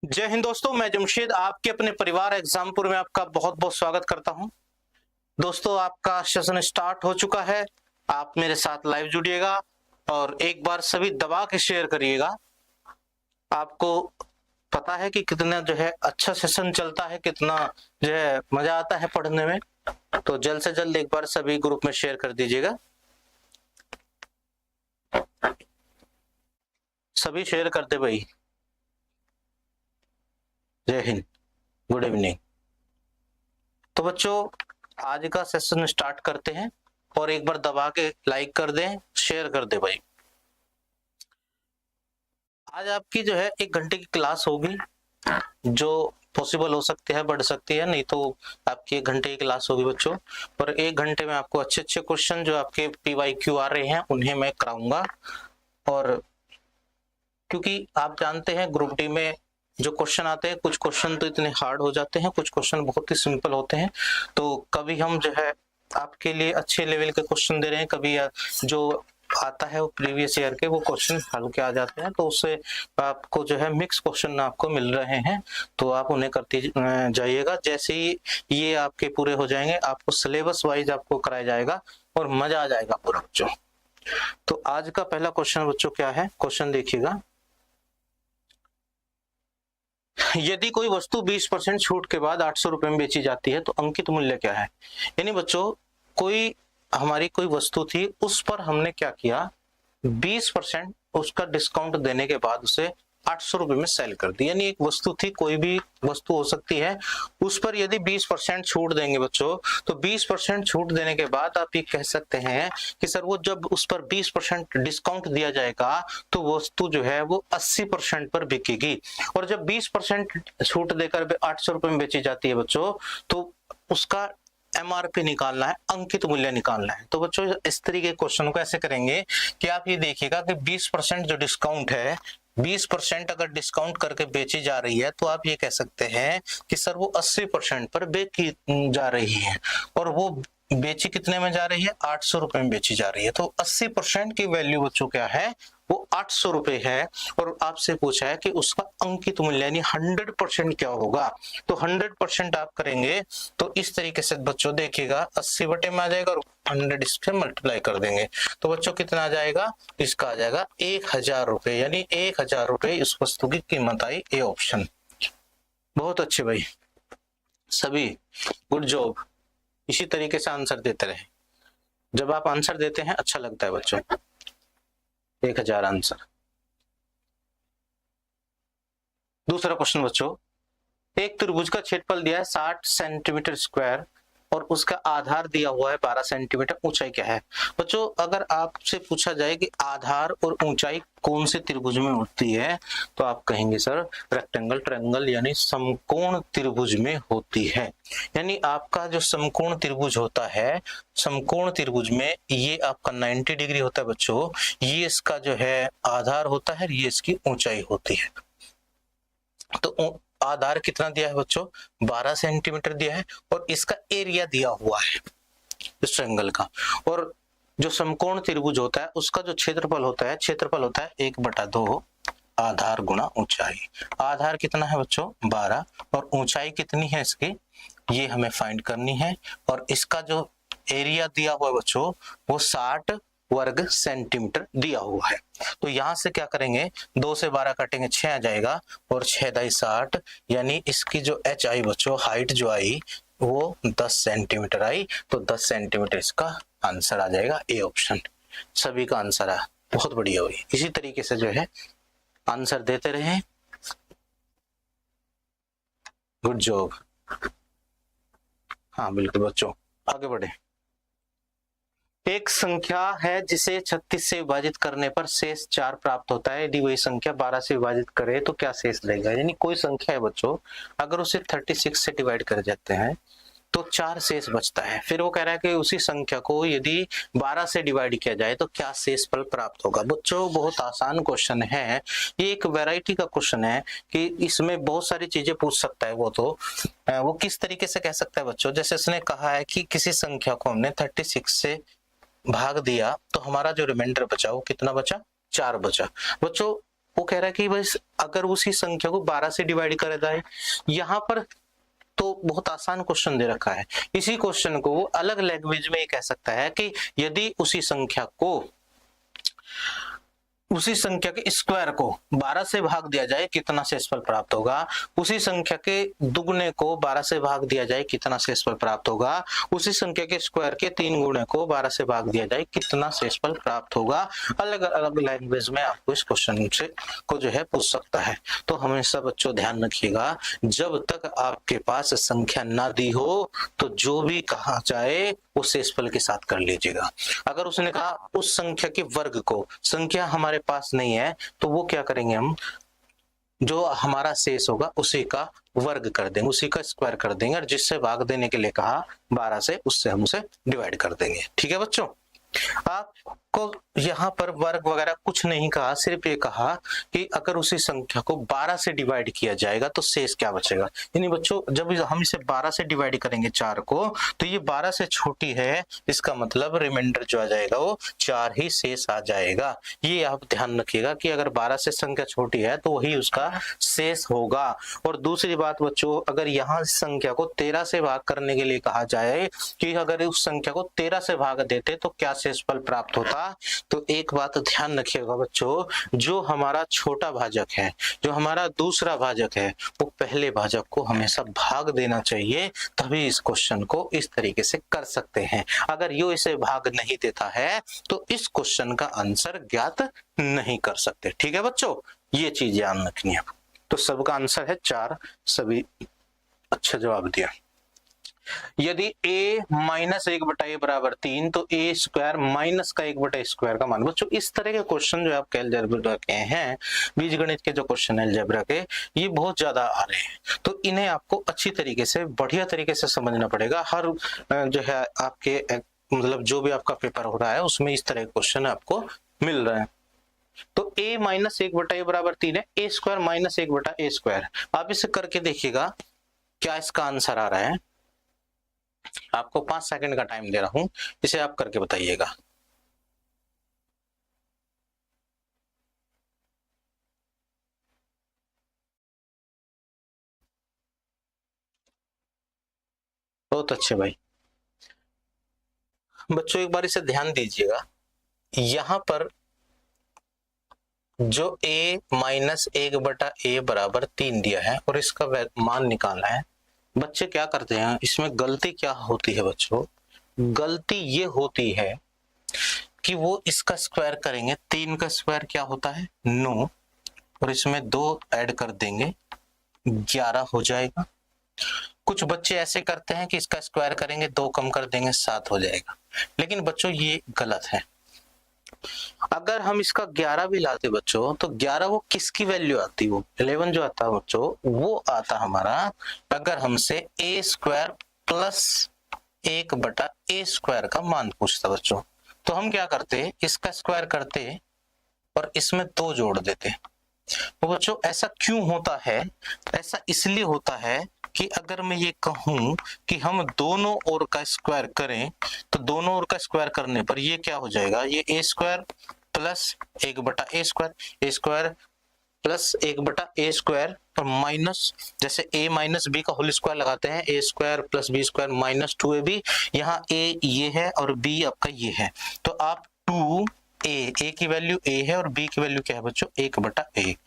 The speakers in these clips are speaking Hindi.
जय हिंद दोस्तों, मैं जमशेद आपके अपने परिवार एग्जामपुर में आपका बहुत बहुत स्वागत करता हूं। दोस्तों, आपका सेशन स्टार्ट हो चुका है। आप मेरे साथ लाइव जुड़िएगा और एक बार सभी दबा के शेयर करिएगा। आपको पता है कि कितना जो है अच्छा सेशन चलता है, कितना जो है मजा आता है पढ़ने में। तो जल्द से जल्द एक बार सभी ग्रुप में शेयर कर दीजिएगा। सभी शेयर कर दे भाई। जय हिंद, गुड इवनिंग। तो बच्चों, आज का सेशन स्टार्ट करते हैं और एक बार दबा के लाइक कर दें, शेयर कर दे भाई। आज आपकी जो है 1 घंटे की क्लास होगी, जो पॉसिबल हो सकती है, बढ़ सकती है, नहीं तो आपकी 1 घंटे की क्लास होगी बच्चों। और 1 घंटे में आपको अच्छे अच्छे क्वेश्चन जो आपके PYQ आ रहे हैं उन्हें मैं कराऊंगा। और क्योंकि आप जानते हैं ग्रुप डी में जो क्वेश्चन आते हैं, कुछ क्वेश्चन तो इतने हार्ड हो जाते हैं, कुछ क्वेश्चन बहुत ही सिंपल होते हैं। तो कभी हम जो है आपके लिए अच्छे लेवल के क्वेश्चन दे रहे हैं, कभी जो आता है वो प्रीवियस ईयर के वो क्वेश्चन हल्के आ जाते हैं, तो उससे आपको जो है मिक्स क्वेश्चन आपको मिल रहे हैं, तो आप उन्हें करते जाइएगा। जैसे ही ये आपके पूरे हो जाएंगे, आपको सिलेबस वाइज आपको कराया जाएगा और मजा आ जाएगा पूरा बच्चों। तो आज का पहला क्वेश्चन बच्चों क्या है, क्वेश्चन देखिएगा। यदि कोई वस्तु 20% छूट के बाद 800 रुपए में बेची जाती है तो अंकित मूल्य क्या है। यानी बच्चों, हमारी कोई वस्तु थी, उस पर हमने क्या किया, 20% उसका डिस्काउंट देने के बाद उसे 800 रुपए में सेल कर दी। यानी एक वस्तु थी, कोई भी वस्तु हो सकती है, उस पर यदि 20% छूट देंगे बच्चों, तो 20% छूट देने के बाद आप ये कह सकते हैं कि सर वो जब उस पर 20% डिस्काउंट दिया जाएगा तो वस्तु जो है वो 80% पर बिकेगी। और जब 20% छूट देकर 800 रुपए में बेची जाती है बच्चों, तो उसका MRP निकालना है, अंकित मूल्य निकालना है। तो बच्चों, इस तरीके के क्वेश्चन को ऐसे करेंगे कि आप ये देखिएगा कि 20% जो डिस्काउंट है, 20% अगर डिस्काउंट करके बेची जा रही है, तो आप ये कह सकते हैं कि सर वो 80% पर बेची जा रही है। और वो बेची कितने में जा रही है, 800 रुपए में बेची जा रही है। तो 80% की वैल्यू बच्चों क्या है, वो 800 रुपए है। और आपसे पूछा है कि उसका अंकित मूल्य यानी 100% क्या होगा। तो 100% आप करेंगे तो इस तरीके से बच्चों देखिएगा, 80 बटे में आ जाएगा और 100 इससे मल्टीप्लाई कर देंगे तो बच्चों कितना आ जाएगा, इसका आ जाएगा 1000 रुपए। यानी 1000 रुपए इस वस्तु की कीमत आई। A option. बहुत अच्छे भाई, सभी गुड जॉब। इसी तरीके से आंसर देते रहे। जब आप आंसर देते हैं अच्छा लगता है बच्चों। 1000 आंसर। दूसरा क्वेश्चन बच्चों, एक त्रिभुज का क्षेत्रफल दिया है 60 सेंटीमीटर स्क्वायर और उसका आधार दिया हुआ है 12 सेंटीमीटर, ऊंचाई क्या है। बच्चों, अगर आपसे पूछा जाए कि आधार और ऊंचाई कौन से त्रिभुज में होती है, तो आप कहेंगे सर रेक्टेंगल, ट्रायंगल यानी समकोण त्रिभुज में होती है। यानी आपका जो समकोण त्रिभुज होता है, समकोण त्रिभुज में ये आपका 90 डिग्री होता है बच्चों, ये इसका जो है आधार होता है, ये इसकी ऊंचाई होती है। तो आधार कितना दिया है बच्चों, 12 सेंटीमीटर दिया है और इसका एरिया दिया हुआ है इस ट्रायंगल का। और जो समकोण त्रिभुज होता है उसका जो क्षेत्रफल होता है, 1/2 आधार गुणा ऊंचाई। आधार कितना है बच्चों, 12, और ऊंचाई कितनी है इसकी, ये हमें फाइंड करनी है। और इसका जो एरिया दिया हुआ है बच्चों, वो 60 वर्ग सेंटीमीटर दिया हुआ है। तो यहां से क्या करेंगे, 2 से 12 काटेंगे, 6 आ जाएगा और 6 दाई 60, यानी इसकी जो एच आई बच्चों, हाइट जो आई वो 10 सेंटीमीटर आई। तो 10 सेंटीमीटर इसका आंसर आ जाएगा। ए ऑप्शन सभी का आंसर है। बहुत बढ़िया हुई। इसी तरीके से जो है आंसर देते रहे। Good job. हाँ बिल्कुल बच्चों, आगे बढ़े। एक संख्या है जिसे 36 से विभाजित करने पर शेष 4 प्राप्त होता है। यदि वही संख्या 12 से विभाजित करे तो क्या शेष रहेगा। यानी कोई संख्या है बच्चों, अगर उसे 36 से डिवाइड कर जाते हैं तो 4 शेष बचता है। फिर वो कह रहा है कि उसी संख्या को यदि 12 से डिवाइड किया जाए तो क्या शेष फल प्राप्त होगा। बच्चों, बहुत आसान क्वेश्चन है, ये एक वैरायटी का क्वेश्चन है कि इसमें बहुत सारी चीजें पूछ सकता है। वो किस तरीके से कह सकता है बच्चों, जैसे उसने कहा है कि किसी संख्या को हमने 36 से भाग दिया तो हमारा जो रिमाइंडर बचा वो कितना बचा, 4 बचा। बच्चों, वो कह रहा है कि बस अगर उसी संख्या को 12 से डिवाइड करा जाए, यहाँ पर तो बहुत आसान क्वेश्चन दे रखा है। इसी क्वेश्चन को वो अलग लैंग्वेज में कह सकता है कि यदि उसी संख्या के स्क्वायर को 12 से भाग दिया जाए कितना शेषफल प्राप्त होगा, उसी संख्या के दुगने को 12 से भाग दिया जाए कितना शेषफल प्राप्त होगा, उसी संख्या के स्क्वायर के 3 गुणे को 12 से भाग दिया जाए कितना शेषफल प्राप्त होगा। अलग अलग लैंग्वेज में आपको इस क्वेश्चन से को जो है पूछ सकता है। तो हमेशा बच्चों ध्यान रखिएगा, जब तक आपके पास संख्या ना दी हो तो जो भी कहा जाए वो शेषफल के साथ कर लीजिएगा। अगर उसने कहा उस संख्या के वर्ग को, संख्या हमारे पास नहीं है, तो वो क्या करेंगे, हम जो हमारा शेष होगा उसी का वर्ग कर देंगे, उसी का स्क्वायर कर देंगे, और जिससे भाग देने के लिए कहा 12 से, उससे हम उसे डिवाइड कर देंगे। ठीक है बच्चों, आपको यहाँ पर वर्ग वगैरह कुछ नहीं कहा, सिर्फ ये कहा कि अगर उसी संख्या को 12 से डिवाइड किया जाएगा तो शेष क्या बचेगा। यानी बच्चों जब हम इसे 12 से डिवाइड करेंगे 4 को, तो ये 12 से छोटी है, इसका मतलब रिमाइंडर जो आ जाएगा वो 4 ही शेष आ जाएगा। ये आप ध्यान रखिएगा कि अगर 12 से संख्या छोटी है तो वही उसका शेष होगा। और दूसरी बात बच्चों, अगर यहाँ संख्या को 13 से भाग करने के लिए कहा जाए कि अगर उस संख्या को 13 से भाग देते तो क्या शेषफल प्राप्त होता, तो एक बात ध्यान रखिएगा बच्चों, जो हमारा छोटा भाजक है, जो हमारा दूसरा भाजक है, वो पहले भाजक को हमेशा भाग देना चाहिए, तभी इस क्वेश्चन को इस तरीके से कर सकते हैं। अगर यो इसे भाग नहीं देता है तो इस क्वेश्चन का आंसर ज्ञात नहीं कर सकते। ठीक है बच्चों, ये चीज ध्यान रखनी है। तो सबका आंसर है 4, सभी अच्छा जवाब दिया। यदि a माइनस 1/a बराबर 3 तो a स्क्वायर माइनस का 1/स्क्वायर का मान। बच्चों इस तरह के क्वेश्चन जो आपके अलजेब्रा के हैं, बीजगणित के जो क्वेश्चन है अलजेब्रा के, ये बहुत ज्यादा आ रहे हैं, तो इन्हें आपको अच्छी तरीके से, बढ़िया तरीके से समझना पड़ेगा। हर जो है आपके मतलब जो भी आपका पेपर हो रहा है उसमें इस तरह के क्वेश्चन आपको मिल रहे हैं। तो a माइनस 1/a बराबर 3 है, a square minus 1/a square. आप इसे करके देखिएगा क्या इसका आंसर आ रहा है। आपको 5 सेकंड का टाइम दे रहा हूं, इसे आप करके बताइएगा। बहुत अच्छे भाई। बच्चों एक बार इसे ध्यान दीजिएगा, यहां पर जो a माइनस 1/a बराबर 3 दिया है और इसका मान निकालना है। बच्चे क्या करते हैं, इसमें गलती क्या होती है बच्चों, गलती ये होती है कि वो इसका स्क्वायर करेंगे, 3 का स्क्वायर क्या होता है 9, और इसमें 2 ऐड कर देंगे 11 हो जाएगा। कुछ बच्चे ऐसे करते हैं कि इसका स्क्वायर करेंगे 2 कम कर देंगे 7 हो जाएगा, लेकिन बच्चों ये गलत है। अगर हम इसका 11 भी लाते बच्चों तो 11 वो किसकी वैल्यू आती, वो 11 जो आता है बच्चों वो आता हमारा, अगर हमसे a square plus 1/a square का मान पूछता बच्चों, तो हम क्या करते, इसका स्क्वायर करते और इसमें 2 जोड़ देते। तो बच्चों ऐसा क्यों होता है, ऐसा इसलिए होता है कि अगर मैं ये कहूं कि हम दोनों ओर का स्क्वायर करें, तो दोनों ओर का स्क्वायर करने पर ये क्या हो जाएगा, ये a square plus 1/a square, a square plus 1/a square और माइनस, जैसे a माइनस b का होल स्क्वायर लगाते हैं, a square plus b square minus 2ab, यहाँ a ये है और b आपका ये है, तो आप 2a की वैल्यू a है और b की वैल्यू क्या है बच्चों 1/a,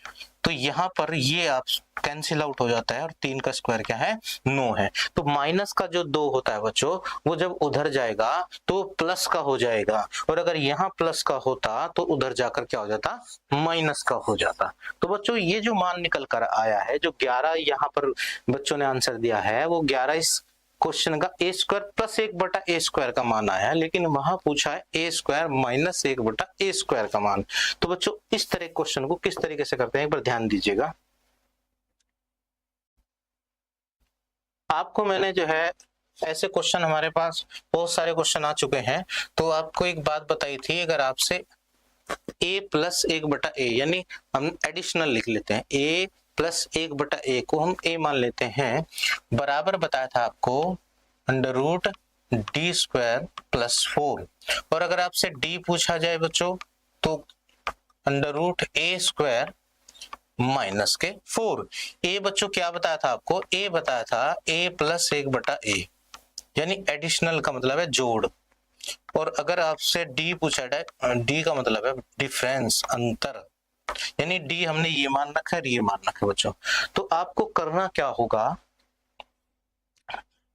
तो यहाँ पर ये आप कैंसिल आउट हो जाता है और 3 का स्क्वायर क्या है 9 है। तो माइनस का जो 2 होता है बच्चों वो जब उधर जाएगा तो प्लस का हो जाएगा, और अगर यहाँ प्लस का होता तो उधर जाकर क्या हो जाता, माइनस का हो जाता। तो बच्चों ये जो मान निकल कर आया है, जो 11 यहाँ पर बच्चों ने आंसर दिया है, वो 11 इस क्वेश्चन का a square plus 1/a square का मान आया है, लेकिन वहां पूछा है a square minus 1/a square का मान। तो बच्चों इस तरह क्वेश्चन को किस तरीके से करते हैं एक बार ध्यान दीजिएगा। आपको मैंने जो है ऐसे क्वेश्चन, हमारे पास बहुत सारे क्वेश्चन आ चुके हैं, तो आपको एक बात बताई थी, अगर आपसे a प्लस 1/a यानी हम एडिशनल लिख लेते हैं, a प्लस 1/a को हम a मान लेते हैं, बराबर बताया था आपको under root d square plus 4, और अगर आपसे d पूछा जाए बच्चों तो under root a square minus के 4। ए बच्चों क्या बताया था आपको, ए बताया था a प्लस 1/a, यानी एडिशनल का मतलब है जोड़। और अगर आपसे डी पूछा जाए, डी का मतलब है डिफरेंस, अंतर, यानी डी हमने ये मान रखा है, ये मान रखा है बच्चों। तो आपको करना क्या होगा,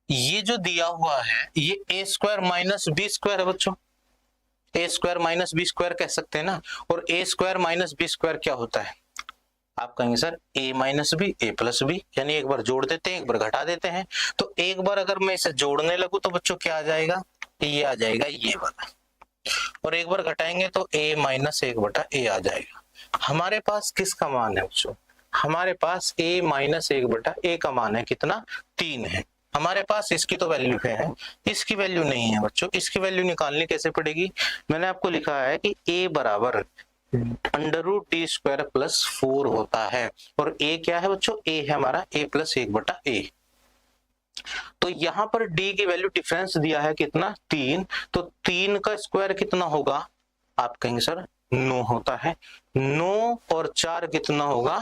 ये जो दिया हुआ है ये a square minus B square है बच्चों, a square minus B square कह सकते हैं ना। और a square minus B square क्या होता है, आप कहेंगे sir a minus B a plus B, यानी एक बार जोड़ देते हैं एक बार घटा देते हैं। तो एक बार अगर मैं इसे जोड़ने लगूं तो बच्चों क्या आ जाएगा, ये आ जाएगा ये वाला, और एक बार घटाएंगे तो a माइनस 1/a आ जाएगा। हमारे पास किसका मान है बच्चों, हमारे पास a माइनस 1/a का मान है कितना, 3 है हमारे पास। इसकी तो वैल्यू है, इसकी वैल्यू नहीं है बच्चों। इसकी वैल्यू निकालनी कैसे पड़ेगी, मैंने आपको लिखा है कि a बराबर √t² प्लस 4 होता है। और a क्या है बच्चों, a है हमारा a प्लस 1/a। तो यहां पर d की वैल्यू डिफरेंस दिया है कितना, 3। तो 3 का स्क्वायर कितना होगा, आप कहेंगे सर 9 होता है। 9 और 4 कितना होगा,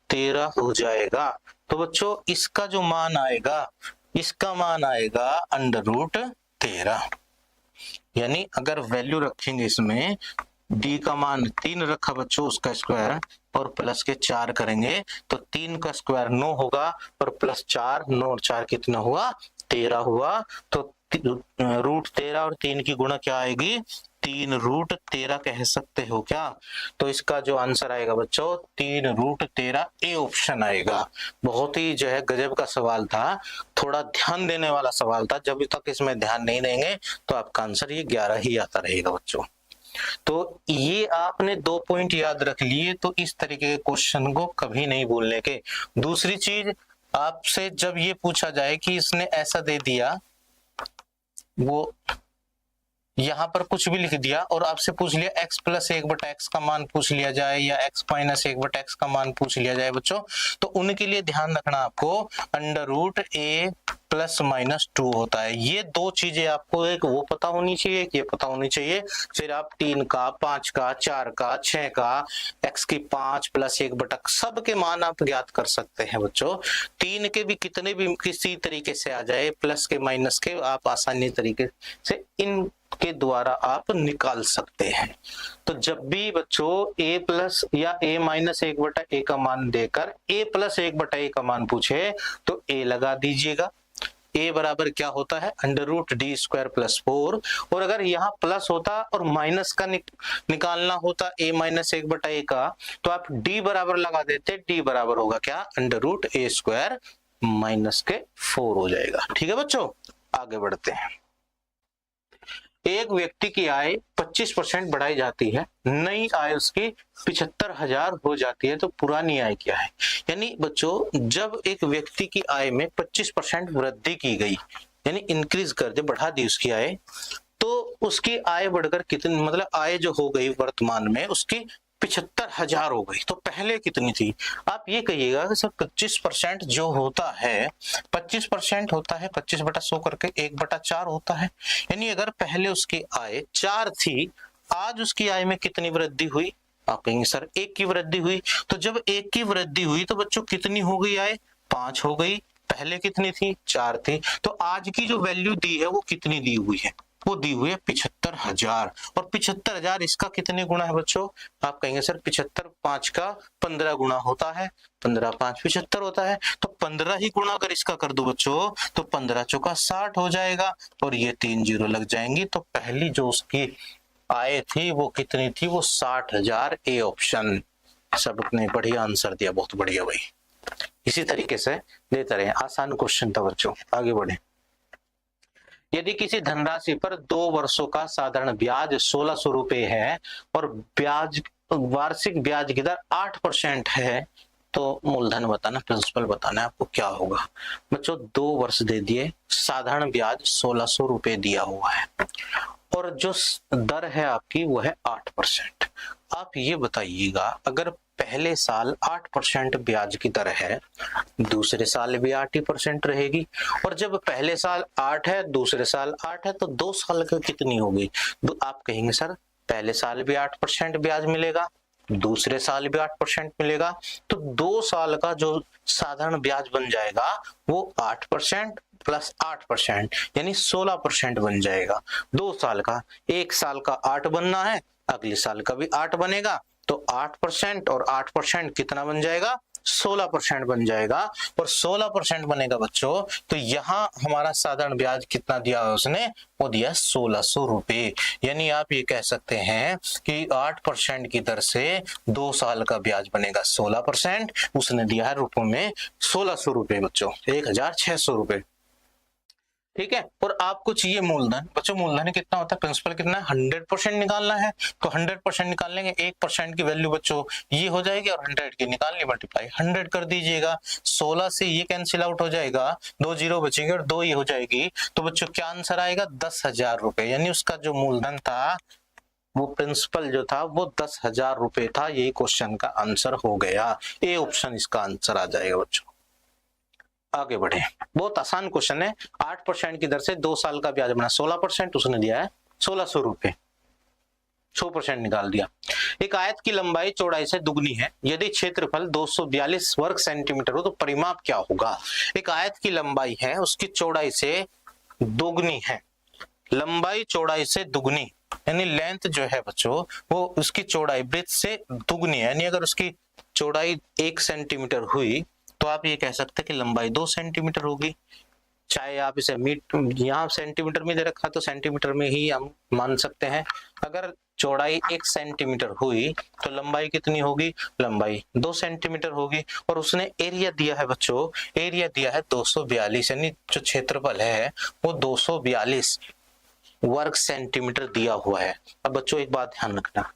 13 हो जाएगा। तो बच्चों इसका जो मान आएगा, इसका मान आएगा √13। यानी अगर वैल्यू रखेंगे इसमें, d का मान 3 रखा बच्चों, उसका स्क्वायर और प्लस के 4 करेंगे तो 3 का स्क्वायर 9 होगा और प्लस 4, 9 और 4 कितना हुआ, 13 हुआ। तो √13 और 3 की गुणा क्या आएगी, 3√13 कह सकते हो क्या। तो इसका जो आंसर आएगा बच्चों 3√13, ए ऑप्शन आएगा। बहुत ही जो है गजब का सवाल था, थोड़ा ध्यान देने वाला सवाल था। जब तक इसमें ध्यान नहीं देंगे तो आपका आंसर ये 11 ही आता रहेगा बच्चों। तो ये आपने 2 पॉइंट याद रख लिए, तो इस तरीके के क्वेश्चन को कभी नहीं भूलने के। दूसरी चीज, आपसे जब ये पूछा जाए कि इसने ऐसा दे दिया, वो यहां पर कुछ भी लिख दिया और आपसे पूछ लिया x प्लस 1/x का मान पूछ लिया जाए या x माइनस 1/x का मान पूछ लिया जाए बच्चों, तो उनके लिए ध्यान रखना आपको √a प्लस माइनस 2 होता है। ये दो चीजें आपको, एक वो पता होनी चाहिए, एक ये पता होनी चाहिए। फिर आप 3 का, 5 का, 4 का, 6 का, x की 5 प्लस 1/, सब के मान आप ज्ञात कर सकते हैं बच्चों। 3 के भी कितने भी किसी तरीके से आ जाए, प्लस के माइनस के, आप आसानी तरीके से इन के द्वारा आप निकाल सकते हैं। तो जब भी बच्चों a प्लस या a माइनस 1/a का मान देकर a प्लस 1/a का मान पूछे तो a लगा दीजिएगा। a बराबर क्या होता है, √d² प्लस 4। और अगर यहाँ प्लस होता और माइनस का निकालना होता a माइनस 1/a का, तो आप d बराबर लगा देते। d बराबर होगा क्या, √a² माइनस के 4 हो जाएगा। ठीक है बच्चों, आगे बढ़ते हैं। एक व्यक्ति की आय 25% बढ़ाई जाती है, नई आय उसकी 75,000 हो जाती है, तो पुरानी आय क्या है। यानी बच्चों जब एक व्यक्ति की आय में 25% वृद्धि की गई, यानी इंक्रीज कर दे, बढ़ा दी उसकी आय, तो उसकी आय बढ़कर कितनी, मतलब आय जो हो गई वर्तमान में उसकी 75,000 हो गई। तो पहले कितनी थी, आप ये कहिएगा कि सर 25% जो होता है, 25% होता है 25/100 करके 1/4 होता है। यानी अगर पहले उसकी आय 4 थी, आज उसकी आय में कितनी वृद्धि हुई, आप कहेंगे सर 1 की वृद्धि हुई। तो जब 1 की वृद्धि हुई तो बच्चों कितनी हो गई आय, 5 हो गई। पहले कितनी थी, 4 थी। तो आज की जो वैल्यू दी है वो कितनी दी हुई है, वो दी हुई है 75,000। और 75,000 इसका कितने गुना है बच्चों, आप कहेंगे सर 75 5 का 15 गुना होता है, 15 5 75 होता है। तो 15 ही गुना अगर इसका कर दो बच्चों तो 15 चौका 60 हो जाएगा और ये 3 जीरो लग जाएंगी। तो पहली जो उसकी आय थी वो कितनी थी, वो 60,000, ए ऑप्शन। सबने बढ़िया आंसर दिया, बहुत बढ़िया भाई। इसी तरीके से देते रहे, आसान क्वेश्चन था बच्चों। आगे बढ़े। यदि किसी धनराशि पर 2 वर्षों का साधारण ब्याज 1600 रुपए है और ब्याज वार्षिक ब्याज की दर 8% है, तो मूलधन बताना, प्रिंसिपल बताना है आपको क्या होगा। बच्चों 2 वर्ष दे दिए, साधारण ब्याज 1600 रुपए दिया हुआ है और जो दर है आपकी वो है 8%। आप ये बताइएगा, अगर पहले साल 8% ब्याज की दर है, दूसरे साल भी 8% रहेगी। और जब पहले साल 8 है, दूसरे साल 8 है, तो 2 साल की कितनी होगी। आप कहेंगे सर पहले साल भी 8% ब्याज मिलेगा दूसरे साल भी 8% मिलेगा, तो 2 साल का जो साधारण ब्याज बन जाएगा वो 8% प्लस 8% यानी 16% बन जाएगा 2 साल का। 1 साल का 8 बनना है, अगले साल का भी 8 बनेगा, तो 8% और 8% कितना बन जाएगा, 16% बन जाएगा। और 16% बनेगा बच्चों, तो यहाँ हमारा साधारण ब्याज कितना दिया है उसने, वो दिया 1600 रुपए। यानी आप ये कह सकते हैं कि 8% की दर से 2 साल का ब्याज बनेगा 16%, उसने दिया है रुपयों में 1600 रुपए बच्चों, 1600 रुपए। ठीक है। और आपको चाहिए मूलधन। बच्चों मूलधन कितना होता है, प्रिंसिपल कितना है, 100% निकालना है, तो 100% निकाल लेंगे। 1% की वैल्यू बच्चों ये हो जाएगी और 100 की निकालनी, मल्टीप्लाई 100 कर दीजिएगा। 16 से ये कैंसिल आउट हो जाएगा, 2 जीरो बचेंगे और 2 ये हो जाएगी, तो बच्चों क्या आंसर आएगा, 10,000 रुपए। यानी उसका जो मूलधन था, वो प्रिंसिपल जो था वो 10,000 रुपए था। यही क्वेश्चन का आंसर हो गया, ए ऑप्शन इसका आंसर आ जाएगा बच्चों। आगे बढ़े, बहुत आसान क्वेश्चन है। 8% की दर से 2 साल का ब्याज बना 16%, उसने दिया है 1600 रुपए, 100% निकाल दिया। एक आयत की लंबाई चौड़ाई से दुगनी है, यदि क्षेत्रफल 242 वर्ग सेंटीमीटर हो तो परिमाप क्या होगा। एक आयत की लंबाई है, उसकी चौड़ाई से दोगुनी है, लंबाई चौड़ाई से दुगनी यानी लेंथ जो है बच्चों वो उसकी चौड़ाई ब्रेथ से दुगनी है। यानी अगर उसकी चौड़ाई 1 सेंटीमीटर हुई तो आप ये कह सकते हैं कि लंबाई 2 सेंटीमीटर होगी। चाहे आप इसे यहाँ सेंटीमीटर में दे रखा तो सेंटीमीटर में ही हम मान सकते हैं। अगर चौड़ाई 1 सेंटीमीटर हुई तो लंबाई कितनी होगी, लंबाई 2 सेंटीमीटर होगी। और उसने एरिया दिया है बच्चों, एरिया दिया है 242, यानी जो क्षेत्रफल है वो 242 वर्ग सेंटीमीटर दिया हुआ है। अब बच्चों एक बात ध्यान रखना,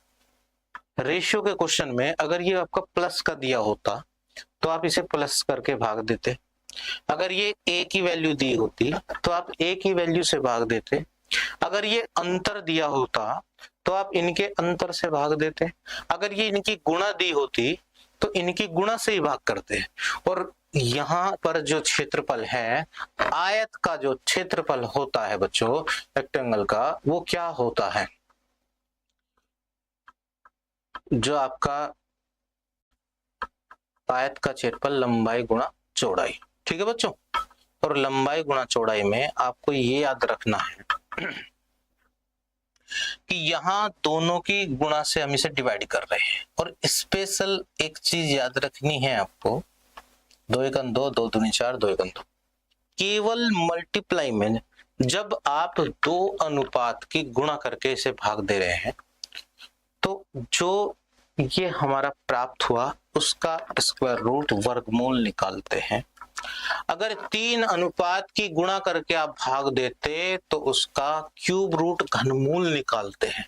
रेशियो के क्वेश्चन में अगर ये आपका प्लस का दिया होता तो आप इसे प्लस करके भाग देते, अगर ये a की वैल्यू दी होती तो आप a की वैल्यू से भाग देते, अगर ये अंतर दिया होता तो आप इनके अंतर से भाग देते, अगर ये इनकी गुणा दी होती तो इनकी गुणा से ही भाग करते। और यहाँ पर जो क्षेत्रफल है, आयत का जो क्षेत्रफल होता है बच्चों रेक्टेंगल का, वो क्या होता है, जो आपका आयत का क्षेत्रफल लंबाई गुणा चौड़ाई। ठीक है बच्चों, और लंबाई गुणा चौड़ाई में आपको ये याद रखना है कि यहाँ दोनों की गुणा से हम इसे डिवाइड कर रहे हैं। और स्पेशल एक चीज याद रखनी है आपको, 2 एकम 2, 2 दूनी 4, 2 एकम 2। केवल मल्टीप्लाई में जब आप 2 अनुपात की गुणा करके इसे भाग दे रहे हैं तो जो ये हमारा प्राप्त हुआ उसका स्क्वायर रूट वर्गमूल निकालते हैं। अगर 3 अनुपात की गुणा करके आप भाग देते तो उसका क्यूब रूट घनमूल निकालते हैं।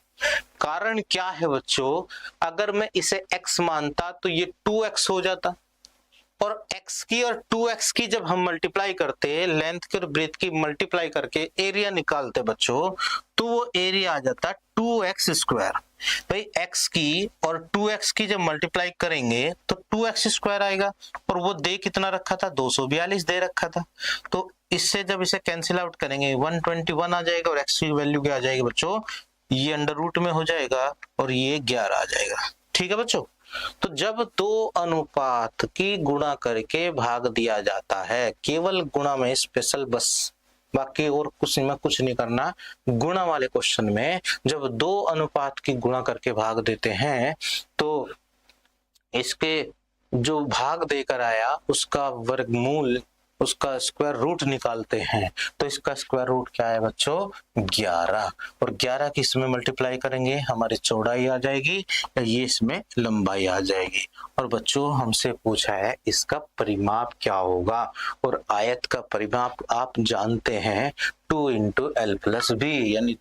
कारण क्या है बच्चों, अगर मैं इसे x मानता तो ये 2x हो जाता, और x की और 2x की जब हम मल्टीप्लाई करते, लेंथ की और ब्रेथ की मल्टीप्लाई करके एरिया निकालते बच्चों, तो वो एरिया आ जाता 2x स्क्वायर। भाई x की और 2x की जब मल्टीप्लाई करेंगे तो 2x स्क्वायर आएगा, और वो दे कितना रखा था, 242 दे रखा था। तो इससे जब इसे कैंसिल आउट करेंगे 121 आ जाएगा, और x की वैल्यू क्या आ जाएगी बच्चों, ये अंडर रूट में हो जाएगा और ये 11 आ जाएगा। ठीक है बच्चों, तो जब 2 अनुपात की गुणा करके भाग दिया जाता है, केवल गुणा में स्पेशल, बस बाकी और कुछ में कुछ नहीं करना, गुणा वाले क्वेश्चन में जब 2 अनुपात की गुणा करके भाग देते हैं तो इसके जो भाग देकर आया उसका वर्गमूल, उसका स्क्वायर रूट निकालते हैं। तो इसका स्क्वायर रूट क्या है बच्चों, 11, और 11 की इसमें मल्टीप्लाई करेंगे हमारी चौड़ाई आ जाएगी, ये इसमें लंबाई आ जाएगी। और बच्चों हमसे पूछा है इसका परिमाप क्या होगा, और आयत का परिमाप आप जानते हैं 2 × l+b, यानी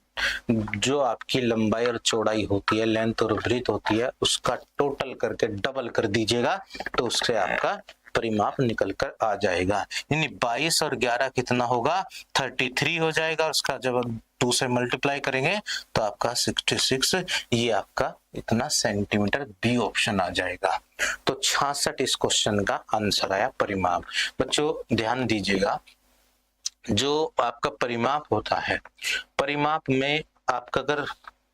जो आपकी लंबाई और चौड़ाई होती है, लेंथ और ब्रेथ होती है, उसका टोटल करके डबल कर दीजिएगा तो उससे आपका परिमाप निकल कर आ जाएगा। यानी 22 और 11 कितना होगा, 33 हो जाएगा। उसका जब आप 2 से मल्टीप्लाई करेंगे तो आपका 66, ये आपका इतना सेंटीमीटर, बी ऑप्शन आ जाएगा। तो 66 इस क्वेश्चन का आंसर आया, परिमाप। बच्चों ध्यान दीजिएगा, जो आपका परिमाप होता है, परिमाप में आपका अगर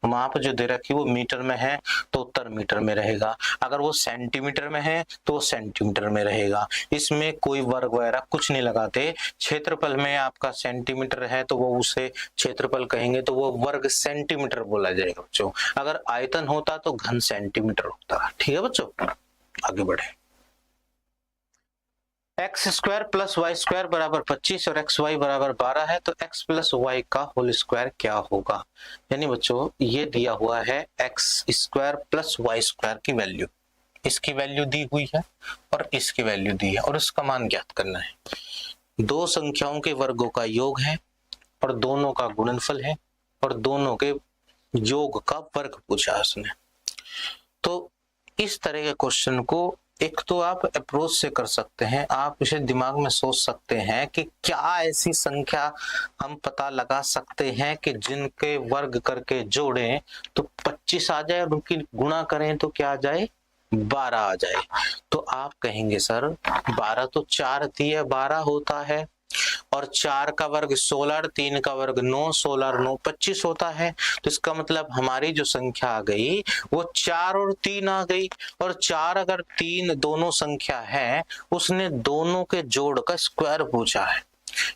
माप जो दे रखी है वो मीटर में है तो उत्तर मीटर में रहेगा, अगर वो सेंटीमीटर में है तो वो सेंटीमीटर में रहेगा। इसमें कोई वर्ग वगैरह कुछ नहीं लगाते। क्षेत्रफल में आपका सेंटीमीटर है तो वो उसे क्षेत्रफल कहेंगे, तो वो वर्ग सेंटीमीटर बोला जाएगा बच्चों। अगर आयतन होता तो घन सेंटीमीटर होता। ठीक है बच्चों, आगे बढ़े। X square plus Y square बराबर 25 और एक्स वाई बराबर 12 है, तो एक्स प्लस वाई का होल स्क्वायर क्या होगा। यानी बच्चों ये दिया हुआ है X square plus Y square की वैल्यू, इसकी वैल्यू दी हुई है और इसकी वैल्यू दी है, और इसका मान ज्ञात करना है। दो संख्याओं के वर्गों का योग है और दोनों का गुणनफल है और दोनों के योग का वर्ग पूछा उसने। तो इस तरह के क्वेश्चन को एक तो आप अप्रोच से कर सकते हैं, आप इसे दिमाग में सोच सकते हैं कि क्या ऐसी संख्या हम पता लगा सकते हैं कि जिनके वर्ग करके जोड़ें तो 25 आ जाए और उनकी गुणा करें तो क्या आ जाए, 12 आ जाए। तो आप कहेंगे सर 12 तो 4 दिए 12 होता है, और 4 का वर्ग 16, 3 का वर्ग 9, 16 और 9 25 होता है। तो इसका मतलब हमारी जो संख्या आ गई वो 4 और 3 आ गई, और 4 अगर 3 दोनों संख्या है, उसने दोनों के जोड़ का स्क्वायर पूछा है।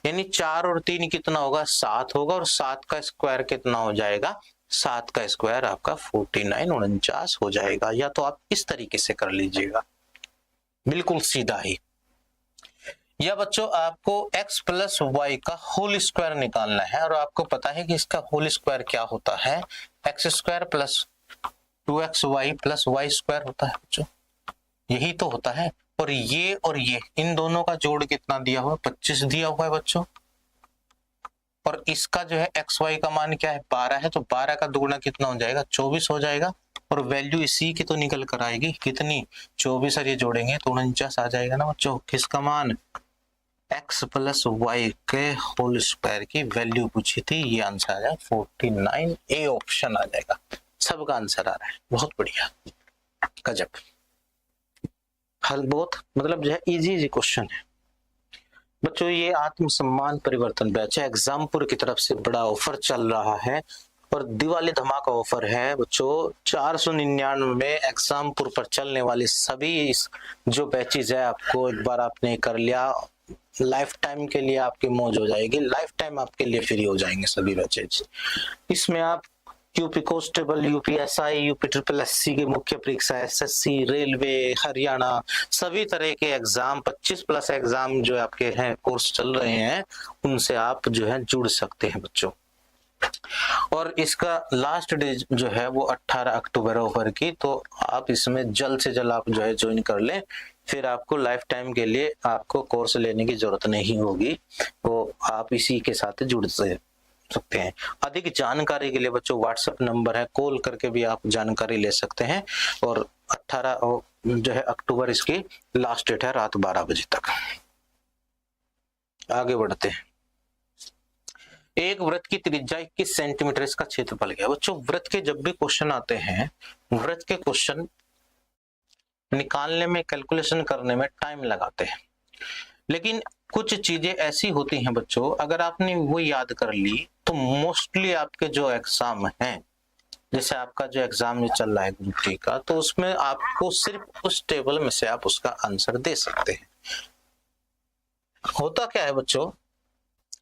यानी 4 और 3 कितना होगा, 7 होगा, और 7 का स्क्वायर कितना हो जाएगा, 7 का स्क्वायर आपका 49 49 हो जाएगा। या तो आप इस तरीके से कर लीजिएगा, बिल्कुल सीधा ही। या बच्चों आपको x प्लस वाई का होल स्क्वायर निकालना है, और आपको पता है कि इसका होल स्क्वायर क्या होता है, X square plus 2x Y plus Y square होता है बच्चों, यही तो होता है। और ये इन दोनों का जोड़ कितना दिया हुआ है, 25 दिया हुआ है बच्चों। और इसका जो है एक्स वाई का मान क्या है, 12 है, तो 12 का दुगुना कितना हो जाएगा, 24 हो जाएगा। और वैल्यू इसी की तो निकल कर आएगी, कितनी, 24, और ये जोड़ेंगे तो 49 आ जाएगा ना बच्चों। किसका मान, x प्लस वाई के होल स्क्वायर की वैल्यू पूछी थी, ये आंसर आ जाएगा 49, ए ऑप्शन आ जाएगा। सबका आंसर आ रहा है, बहुत बढ़िया, गजब। हल बहुत मतलब जो है इजी क्वेश्चन है बच्चों। ये आत्मसम्मान परिवर्तन बैच है, एग्जामपुर की तरफ से बड़ा ऑफर चल रहा है, और दिवाली धमाका ऑफर है बच्चों। 499 में एग्जामपुर पर चलने वाले सभी जो बैचेज है, आपको एक बार आपने कर लिया, लाइफ टाइम के लिए आपकी मौज हो जाएगी, लाइफ टाइम आपके लिए फ्री हो जाएंगे सभी बैचेज। इसमें आप UP constable, UPSI, UP triple SC की मुख्य परीक्षा, एसएससी, रेलवे, हरियाणा, सभी तरह के एग्जाम 25 प्लस एग्जाम जो आपके हैं कोर्स चल रहे हैं, उनसे आप जो है जुड़ सकते हैं बच्चों। और इसका लास्ट डे जो है वो 18 अक्टूबर ऑफर की, तो आप इसमें जल्द से जल्द आप जो है ज्वाइन कर लें, फिर आपको लाइफ टाइम के लिए आपको कोर्स लेने की जरूरत नहीं होगी, वो आप इसी के साथ जुड़ सकते हैं। अधिक जानकारी के लिए बच्चों व्हाट्सएप नंबर है, कॉल करके भी आप जानकारी ले सकते हैं। और 18 जो है अक्टूबर इसकी लास्ट डेट है, रात 12 बजे तक। आगे बढ़ते हैं। एक वृत्त की त्रिज्या 21 सेंटीमीटर, इसका क्षेत्रफल क्या है बच्चों। वृत्त के जब भी क्वेश्चन आते हैं, वृत्त के क्वेश्चन निकालने में, कैलकुलेशन करने में टाइम लगाते हैं, लेकिन कुछ चीजें ऐसी होती हैं बच्चों, अगर आपने वो याद कर ली तो मोस्टली आपके जो एग्जाम हैं, जैसे आपका जो एग्जाम चल रहा है ग्रुप डी का, तो उसमें आपको सिर्फ उस टेबल में से आप उसका आंसर दे सकते हैं। होता क्या है बच्चों,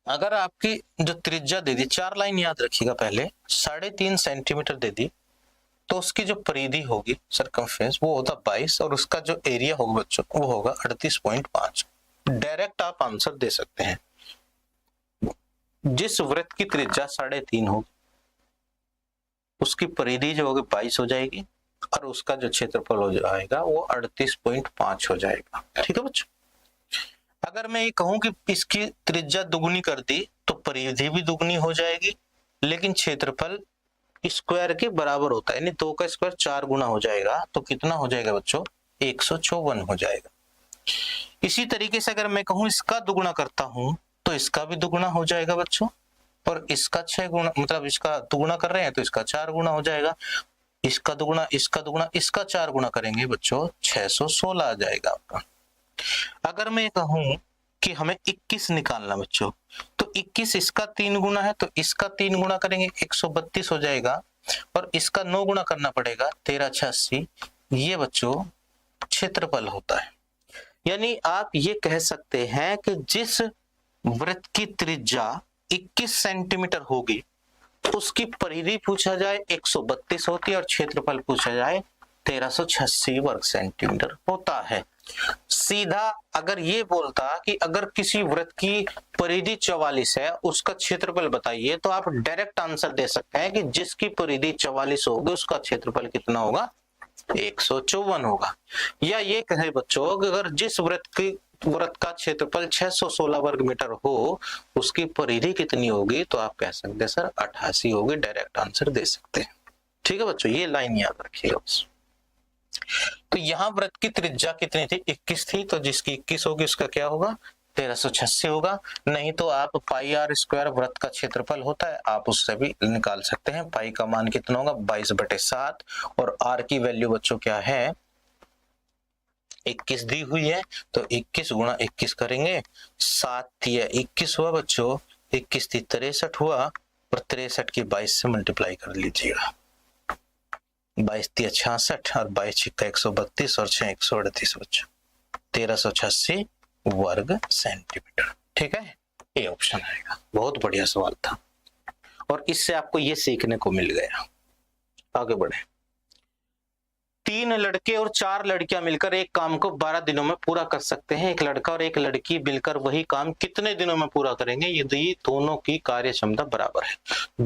अगर आपकी जो त्रिज्या दे दी, 4 लाइन याद रखिएगा, पहले 3.5 सेंटीमीटर दे दी, तो उसकी जो परिधि होगी सरकमफ्रेंस वो होता 22, और उसका जो एरिया होगा बच्चों वो होगा 38.5। डायरेक्ट आप आंसर दे सकते हैं। जिस वृत्त की त्रिज्या 3.5 होगी उसकी परिधि जो होगी 22 हो जाएगी, और उसका जो क्षेत्रफल हो जाएगा वो 38.5 हो जाएगा। ठीक है बच्चों। अगर मैं ये कहूं कि इसकी त्रिज्या दुगनी कर दी तो परिधि भी दुगनी हो जाएगी, लेकिन क्षेत्रफल स्क्वायर के बराबर होता है, यानी 2 का स्क्वायर 4 गुना हो जाएगा, तो कितना हो जाएगा बच्चों, 154 हो जाएगा। इसी तरीके से अगर मैं कहूं इसका दुगुना करता हूं तो इसका भी दुगुना हो जाएगा बच्चों, और इसका 6 गुना, मतलब इसका दुगुना कर रहे हैं तो इसका 4 गुना हो जाएगा, इसका दुगुना, इसका दुगुना, इसका 4 गुना करेंगे बच्चों 616 आ जाएगा आपका। अगर मैं कहूं कि हमें 21 निकालना बच्चों, तो 21 इसका 3 गुना है, तो इसका 3 गुना करेंगे 132 हो जाएगा, और इसका 9 गुना करना पड़ेगा, 13 6 80, ये बच्चों क्षेत्रफल होता है। यानी आप ये कह सकते हैं कि जिस वृत्त की त्रिज्या 21 सेंटीमीटर होगी उसकी परिधि पूछा जाए 132 होती है और क्षेत्रफल पूछा जाए 1386 वर्ग सेंटीमीटर होता है। सीधा अगर ये बोलता कि अगर किसी वृत्त की परिधि 44 है उसका क्षेत्रफल बताइए, तो आप डायरेक्ट आंसर दे सकते हैं कि जिसकी परिधि 44 होगी उसका क्षेत्रफल कितना होगा, 154 होगा। या ये कहे बच्चों कि अगर जिस वृत्त का क्षेत्रफल 616 वर्ग मीटर हो उसकी परिधि कितनी होगी, तो आप कह सकते हैं सर 88 होगी, डायरेक्ट आंसर दे सकते हैं। ठीक है बच्चों, ये लाइन याद रखिएगा बस। तो यहाँ वृत्त की त्रिज्या कितनी थी, 21 थी, तो जिसकी 21 होगी उसका क्या होगा, 1386 होगा। नहीं तो आप पाई आर स्क्वायर वृत्त का क्षेत्रफल होता है, आप उससे भी निकाल सकते हैं। पाई का मान कितना होगा, 22/7, और आर की वैल्यू बच्चों क्या है, 21 दी हुई है, तो 21 गुणा 21 करेंगे, 7 या 21 हुआ बच्चों, 21 थी 63 हुआ, और 63 की 22 से मल्टीप्लाई कर लीजिएगा, 22 तिया 66 और 22 छिक्का 132 और 6 138 बच्चों, 1386 वर्ग सेंटीमीटर। ठीक है, ये ऑप्शन आएगा। बहुत बढ़िया सवाल था और इससे आपको ये सीखने को मिल गया। आगे बढ़े। 3 लड़के और 4 लड़कियां मिलकर एक काम को 12 दिनों में पूरा कर सकते हैं। एक लड़का और एक लड़की मिलकर वही काम कितने दिनों में पूरा करेंगे यदि दोनों की कार्य क्षमता बराबर है।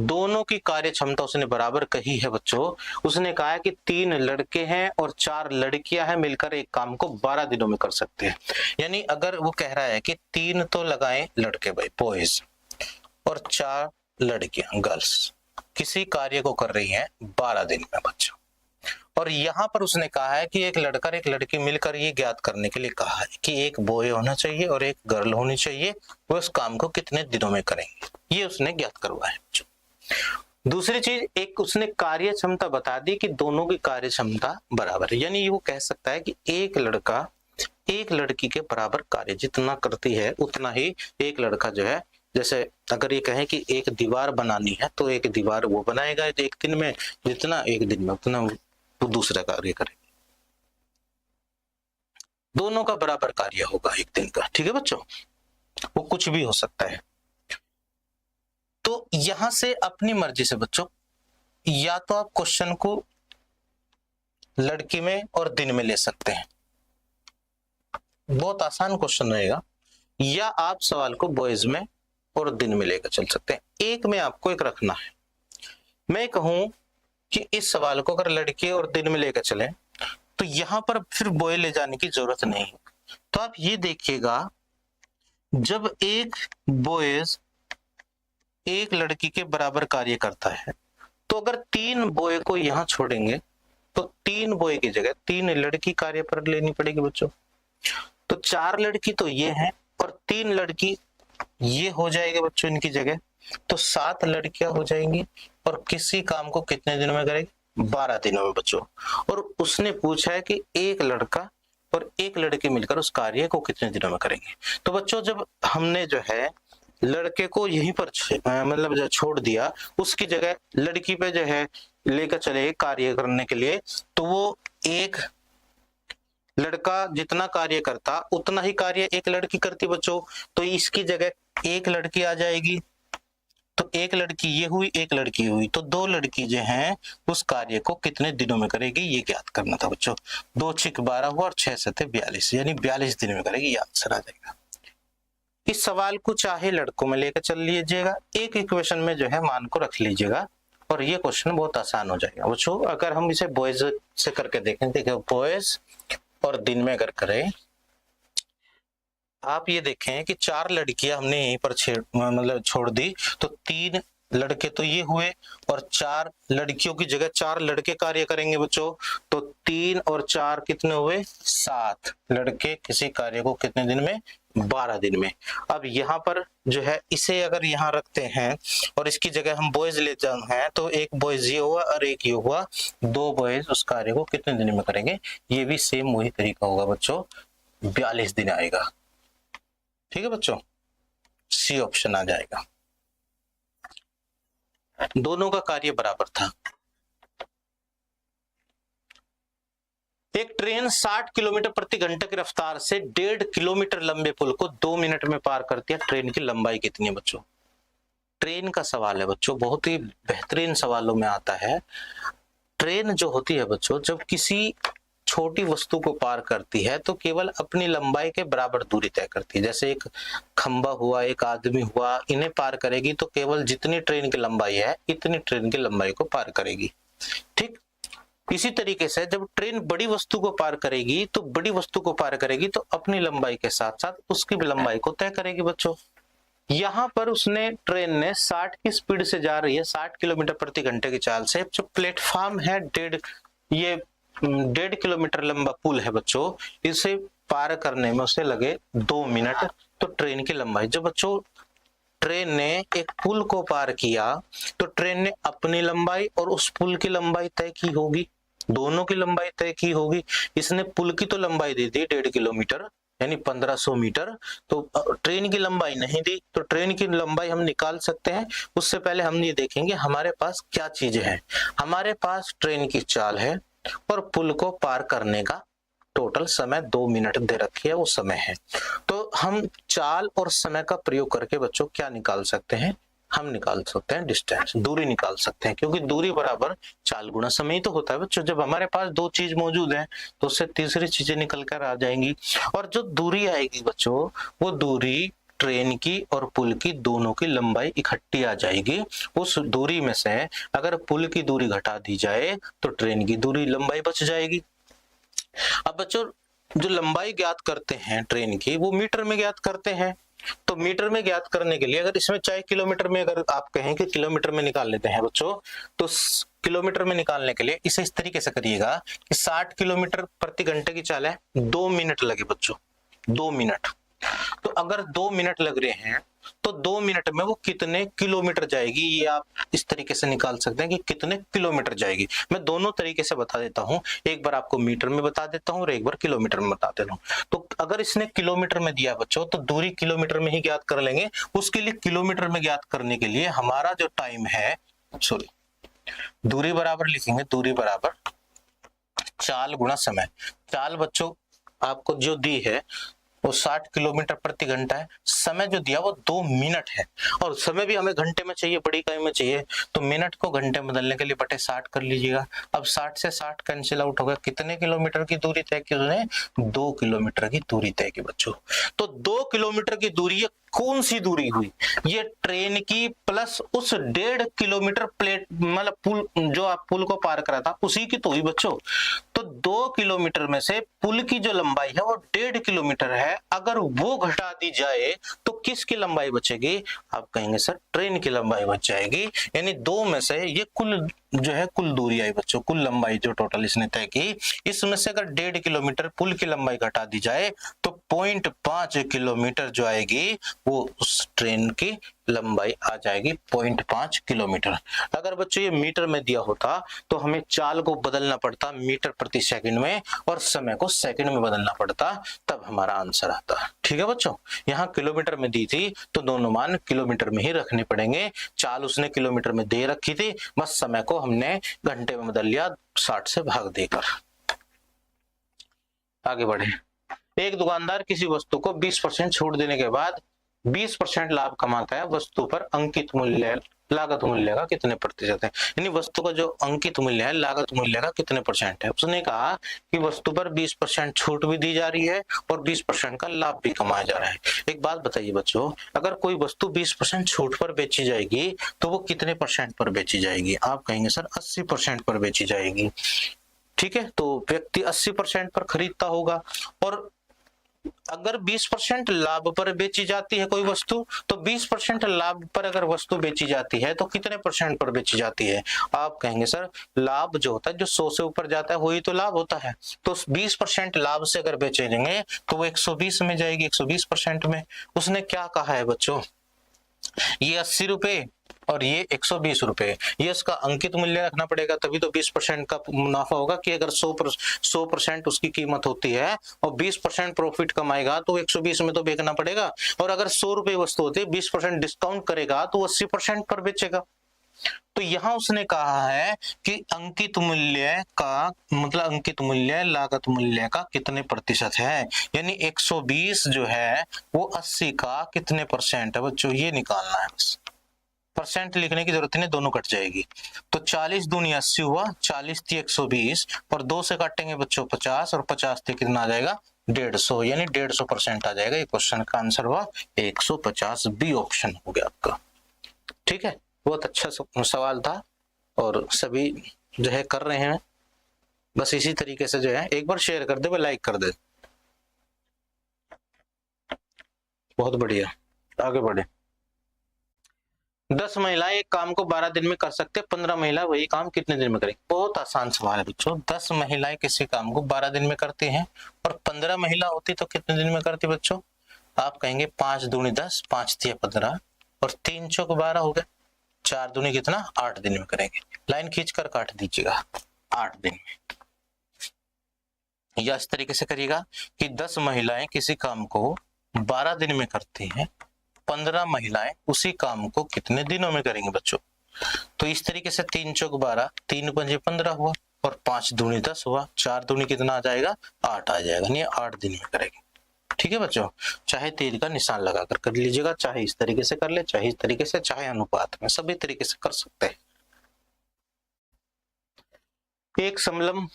दोनों की कार्य क्षमता उसने बराबर कही है बच्चों। उसने कहा है कि 3 लड़के हैं और 4 लड़कियां हैं, मिलकर एक काम को 12 दिनों में कर सकते हैं। यानी अगर वो कह रहा है कि 3 तो लगाए लड़के भाई बॉयज और 4 लड़कियां गर्ल्स किसी कार्य को कर रही हैं 12 दिन में बच्चों, और यहां पर उसने कहा है कि एक लड़का और एक लड़की मिलकर ये ज्ञात करने के लिए कहा है कि एक बॉय होना चाहिए और एक गर्ल होनी चाहिए, वो उस काम को कितने दिनों में करेंगे, ये उसने ज्ञात करवाया। दूसरी चीज, एक उसने कार्य क्षमता बता दी कि दोनों की कार्य क्षमता बराबर है। यानी वो कह सकता है कि एक लड़का एक लड़की के बराबर कार्य जितना करती है उतना ही एक लड़का जो है, जैसे अगर ये कहें कि एक दीवार बनानी है तो एक दीवार वो बनाएगा एक दिन में, जितना एक दिन में उतना वो दूसरा कार्य करेगा। दोनों का बराबर कार्य होगा एक दिन का। ठीक है बच्चों, वो कुछ भी हो सकता है। तो यहां से अपनी मर्जी से बच्चों, या तो आप क्वेश्चन को लड़की में और दिन में ले सकते हैं, बहुत आसान क्वेश्चन रहेगा, या आप सवाल को बॉयज में और दिन में लेकर चल सकते हैं। एक में आपको एक रखना है। मैं कहूं कि इस सवाल को अगर लड़के और दिन में लेकर चले तो यहां पर फिर बॉय ले जाने की जरूरत नहीं। तो आप ये देखिएगा, जब एक बॉयज एक लड़की के बराबर कार्य करता है तो अगर 3 बॉय को यहां छोड़ेंगे तो 3 बॉय की जगह 3 लड़की कार्य पर लेनी पड़ेगी बच्चों। तो 4 लड़की तो ये है और 3 लड़की ये हो जाएगा बच्चों इनकी जगह, तो 7 लड़कियां हो जाएंगी और किसी काम को कितने दिनों में करेगी, 12 दिनों में बच्चों। और उसने पूछा है कि एक लड़का और एक लड़की मिलकर उस कार्य को कितने दिनों में करेंगे। तो बच्चों जब हमने जो है लड़के को यहीं पर मतलब जो छोड़ दिया, उसकी जगह लड़की पे जो है लेकर चले कार्य करने के लिए, तो वो एक लड़का जितना कार्य करता उतना ही कार्य एक लड़की करती बच्चों। तो इसकी जगह एक लड़की आ जाएगी, तो एक लड़की ये हुई एक लड़की हुई, तो 2 लड़की जो हैं उस कार्य को कितने दिनों में करेगी ये ज्ञात करना था बच्चों। 2 छिक 12 हुआ और 6 7 42, यानी 42 दिन में करेगी, ये आंसर आ जाएगा। इस सवाल को चाहे लड़कों में लेकर चल लीजिएगा, एक इक्वेशन में जो है मान को रख लीजिएगा और ये क्वेश्चन बहुत आसान हो जाएगा बच्चों। अगर हम इसे बॉयज से करके देखें, देखिए बॉयज और दिन में अगर करें, आप ये देखें कि 4 लड़कियां हमने यहीं पर मतलब छोड़ दी, तो 3 लड़के तो ये हुए और 4 लड़कियों की जगह 4 लड़के कार्य करेंगे बच्चों। तो 3 और 4 कितने हुए, 7 लड़के किसी कार्य को कितने दिन में, 12 दिन में। अब यहाँ पर जो है इसे अगर यहाँ रखते हैं और इसकी जगह हम बॉयज ले जाते हैं, तो एक बॉयज ये हुआ और एक ये हुआ, 2 बॉयज उस कार्य को कितने दिन में करेंगे, ये भी सेम वही तरीका होगा बच्चों, 42 दिन आएगा। ठीक है बच्चों, सी ऑप्शन आ जाएगा। दोनों का कार्य बराबर था, एक ट्रेन 60 किलोमीटर प्रति घंटे की रफ्तार से 1.5 किलोमीटर लंबे पुल को 2 मिनट में पार करती है। ट्रेन की लंबाई कितनी है बच्चों? ट्रेन का सवाल है बच्चों, बहुत ही बेहतरीन सवालों में आता है। ट्रेन जो होती है बच्चों, जब किसी छोटी वस्तु को पार करती है तो केवल अपनी लंबाई के बराबर दूरी तय करती है। जैसे एक खंबा हुआ, एक आदमी हुआ, इन्हें पार करेगी तो केवल जितनी ट्रेन की लंबाई है इतनी ट्रेन की लंबाई को पार करेगी। ठीक, इसी तरीके से जब ट्रेन बड़ी वस्तु को पार करेगी तो बड़ी वस्तु को पार करेगी तो अपनी लंबाई के साथ साथ उसकी भी लंबाई को तय करेगी बच्चों। यहाँ पर उसने ट्रेन ने 60 की स्पीड से जा रही है, 60 किलोमीटर प्रति घंटे की चाल से। जो प्लेटफॉर्म है 1.5 किलोमीटर लंबा पुल है बच्चों, इसे पार करने में उसे लगे 2 मिनट। तो ट्रेन की लंबाई, जब बच्चों ट्रेन ने एक पुल को पार किया तो ट्रेन ने अपनी लंबाई और उस पुल की लंबाई तय की होगी, दोनों की लंबाई तय की होगी। इसने पुल की तो लंबाई दी थी 1.5 किलोमीटर यानी 1500 मीटर, तो ट्रेन की लंबाई नहीं दी। तो ट्रेन की लंबाई हम निकाल सकते हैं। उससे पहले हम ये देखेंगे हमारे पास क्या चीजें हैं। हमारे पास ट्रेन की चाल है और पुल को पार करने का टोटल समय 2 मिनट दे रखी है, वो समय है। तो हम चाल और समय का प्रयोग करके बच्चों क्या निकाल सकते हैं? हम निकाल सकते हैं डिस्टेंस, दूरी निकाल सकते हैं, क्योंकि दूरी बराबर चाल गुणा समय ही तो होता है बच्चों। जब हमारे पास 2 चीज मौजूद है तो उससे तीसरी चीजें निकल कर आ जाएंगी। और जो दूरी आएगी बच्चों, वो दूरी ट्रेन की और पुल की दोनों की लंबाई इकट्ठी आ जाएगी। उस दूरी में से अगर पुल की दूरी घटा दी जाए तो ट्रेन की दूरी लंबाई बच जाएगी। अब बच्चों जो लंबाई ज्ञात करते हैं ट्रेन की, वो मीटर में ज्ञात करते हैं। तो मीटर में ज्ञात करने के लिए अगर इसमें चाहे किलोमीटर में, अगर आप कहें कि किलोमीटर में निकाल लेते हैं बच्चों, तो किलोमीटर में निकालने के लिए इसे इस तरीके से करिएगा कि 60 किलोमीटर प्रति घंटे की चाल है, 2 मिनट लगे बच्चों, 2 मिनट। तो अगर 2 मिनट लग रहे हैं तो 2 मिनट में वो कितने किलोमीटर जाएगी, ये आप इस तरीके से निकाल सकते हैं कि कितने किलोमीटर जाएगी। मैं दोनों तरीके से बता देता हूं, एक बार आपको मीटर में बता देता हूं और एक बार किलोमीटर में बता देता हूं। तो अगर इसने किलोमीटर में दिया बच्चों तो दूरी किलोमीटर में ही ज्ञात कर लेंगे। उसके लिए किलोमीटर में ज्ञात करने के लिए हमारा जो टाइम है, सॉरी, दूरी बराबर लिखेंगे, दूरी बराबर चाल गुणा समय। चाल बच्चों आपको जो दी है वो 60 किलोमीटर प्रति घंटा है, समय जो दिया वो 2 मिनट है, और समय भी हमें घंटे में चाहिए, बड़ी इकाई में चाहिए। तो मिनट को घंटे में बदलने के लिए बटे 60 कर लीजिएगा। अब 60 से 60 कैंसिल आउट होगा, कितने किलोमीटर की दूरी तय की उसने? 2 किलोमीटर की दूरी तय की बच्चों। तो 2 किलोमीटर की दूरी, ये कौन सी दूरी हुई? ये ट्रेन की प्लस उस 1.5 किलोमीटर प्लेट मतलब पुल, जो आप पुल को पार करा था उसी की तो हुई बच्चों। तो 2 किलोमीटर में से पुल की जो लंबाई है वो 1.5 किलोमीटर है, अगर वो घटा दी जाए तो किसकी लंबाई बचेगी? आप कहेंगे सर ट्रेन की लंबाई बच जाएगी। यानी 2 में से ये कुल जो है कुल दूरी आई बच्चों, कुल लंबाई जो टोटल इसने तय की, इसमें से अगर 1.5 किलोमीटर पुल की लंबाई घटा दी जाए तो 0.5 किलोमीटर जो आएगी वो उस ट्रेन की लंबाई आ जाएगी, 0.5 किलोमीटर। अगर बच्चों ये मीटर में दिया होता तो हमें चाल को बदलना पड़ता मीटर प्रति सेकंड में और समय को सेकंड में बदलना पड़ता, तब हमारा आंसर आता। ठीक है बच्चों, यहाँ किलोमीटर में दी थी तो दोनों मान किलोमीटर में ही रखने पड़ेंगे। चाल उसने किलोमीटर में दे रखी थी, बस समय को हमने घंटे में बदल लिया 60 से भाग देकर। आगे बढ़े। एक दुकानदार किसी वस्तु को 20% छूट देने के बाद 20% लाभ कमाता है, वस्तु पर अंकित मूल्य लागत मूल्य का कितने प्रतिशत है? यानी वस्तु का जो अंकित मूल्य है लागत मूल्य का कितने परसेंट है? उसने कहा कि वस्तु पर 20% छूट भी दी जा रही है और 20% का लाभ भी कमाया जा रहा है। एक बात बताइए बच्चों, अगर कोई वस्तु 20% छूट पर बेची जाएगी तो वो कितने परसेंट पर बेची जाएगी? आप कहेंगे सर 80% पर बेची जाएगी। ठीक है, तो व्यक्ति 80% पर खरीदता होगा। और अगर 20% लाभ पर बेची जाती है कोई वस्तु, तो 20% लाभ पर अगर वस्तु बेची जाती है तो कितने परसेंट पर बेची जाती है? आप कहेंगे सर लाभ जो होता है जो 100 से ऊपर जाता है वही तो लाभ होता है। तो 20% लाभ से अगर बेचेंगे तो वो 120 में जाएगी, 120% में। उसने क्या कहा है बच्चों, ये 80 रुपए और ये 120 रुपए, ये इसका अंकित मूल्य रखना पड़ेगा, तभी तो 20% का मुनाफा होगा। कि अगर 100% उसकी कीमत होती है और 20% प्रॉफिट कमाएगा तो 120 में तो बेचना पड़ेगा। और अगर 100 रुपए वस्तु होती है, 20% डिस्काउंट करेगा तो 80% पर बेचेगा। तो यहाँ उसने कहा है कि अंकित मूल्य का मतलब अंकित मूल्य लागत मूल्य का कितने प्रतिशत है, यानी 120 जो है वो 80 का कितने परसेंट है बच्चों, ये निकालना है। बस परसेंट लिखने की जरूरत नहीं, दोनों कट जाएगी। तो 40 दूनी 80 हुआ, 40 थी 120 और 2 से काटेंगे बच्चों 50 और 50 थी कितना आ जाएगा 150, यानी 150% आ जाएगा। ये क्वेश्चन का आंसर हुआ 150, बी ऑप्शन हो गया आपका। ठीक है, बहुत अच्छा सवाल था और सभी जो है कर रहे हैं। बस इसी तरीके से जो है एक बार शेयर कर दे व लाइक कर दे। बहुत बढ़िया, आगे बढ़े। 10 महिलाएं एक काम को 12 दिन में कर सकते हैं, 15 महिला वही काम कितने दिन में करेंगी। बहुत आसान सवाल है बच्चों। 10 महिलाएं किसी काम को 12 दिन में करती हैं और 15 महिला होती तो कितने दिन में करती बच्चों। आप कहेंगे 5 दूनी 10, 5 थी 15 और 3 चौक 12 हो गए, 4 दूनी कितना 8 दिन में करेंगे। लाइन खींचकर काट दीजिएगा 8 दिन में। या इस तरीके से करिएगा कि 10 महिलाएं किसी काम को 12 दिन में करती हैं, 15 महिलाएं उसी काम को कितने दिनों में करेंगे बच्चों। तो इस तरीके से 3 चौक 12, 3 पंजे 15 हुआ और 5 दूनी 10 हुआ, 4 दूनी कितना आ जाएगा 8 आ जाएगा, नहीं 8 दिन में करेंगे। ठीक है बच्चों, चाहे तीर का निशान लगाकर कर लीजिएगा, चाहे इस तरीके से कर ले, चाहे इस तरीके से, चाहे अनुपात में, सभी तरीके से कर सकते हैं। एक समलंब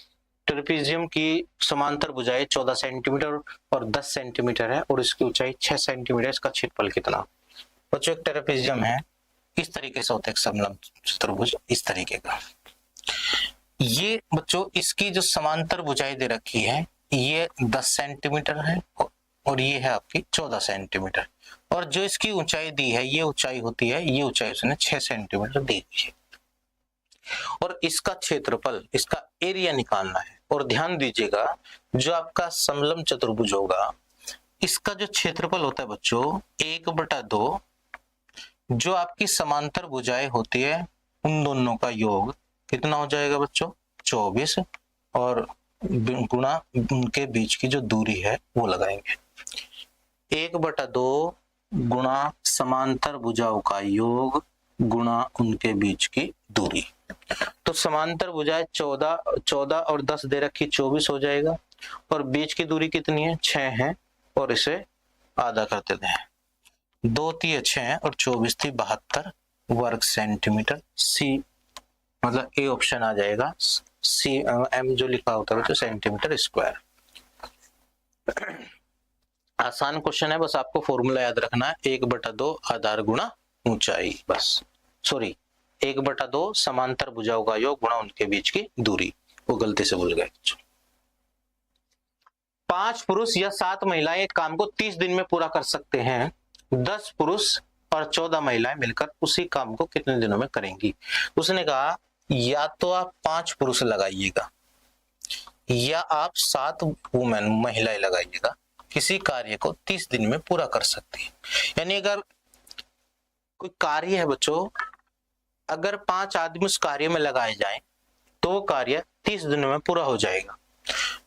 ट्रेपीजियम की समांतर भुजाएं 14 सेंटीमीटर और 10 सेंटीमीटर है और इसकी ऊंचाई 6 सेंटीमीटर, इसका क्षेत्रफल कितना। बच्चों एक ट्रेपीजियम है, इस तरीके से होता है समलंब चतुर्भुज, इस तरीके का। ये बच्चों इसकी जो समांतर भुजाएं दे रखी है ये 10 सेंटीमीटर है और ये है आपकी 14 सेंटीमीटर, और जो इसकी ऊंचाई दी है ये ऊंचाई होती है, ये ऊंचाई उसने 6 सेंटीमीटर दी है और इसका क्षेत्रफल, इसका एरिया निकालना है। और ध्यान दीजिएगा जो आपका समलंब चतुर्भुज होगा इसका जो क्षेत्रफल होता है बच्चों 1/2, जो आपकी समांतर भुजाएं होती है उन दोनों का योग कितना हो जाएगा बच्चों 24 और गुणा उनके बीच की जो दूरी है वो लगाएंगे। 1/2 गुणा समांतर भुजाओं का योग गुणा उनके बीच की दूरी। तो समांतर भुजाएं 14 और 10 दे रखी 24 हो जाएगा और बीच की दूरी कितनी है 6 है और इसे आधा कर देते हैं। 2 थी 6 और 24 थी 72 वर्ग सेंटीमीटर। सी मतलब ए ऑप्शन आ जाएगा। सी एम जो लिखा होता है तो सेंटीमीटर स्क्वायर। आसान क्वेश्चन है, बस आपको फॉर्मूला याद रखना है 1/2 आधार गुणा ऊंचाई, बस सॉरी 1/2 समांतर भुजाओं का योग गुणा उनके बीच की दूरी, वो गलती से भूल गए। 5 पुरुष या 7 महिलाएं एक काम को 30 दिन में पूरा कर सकते हैं, 10 पुरुष और 14 महिलाएं मिलकर उसी काम को कितने दिनों में करेंगी। उसने कहा या तो आप 5 पुरुष लगाइएगा या आप 7 वुमेन महिलाएं लगाइएगा, किसी कार्य को 30 दिन में पूरा कर सकती है। यानी अगर कोई कार्य है बच्चों, अगर 5 आदमी उस कार्य में लगाए जाएं तो वो कार्य 30 दिनों में पूरा हो जाएगा।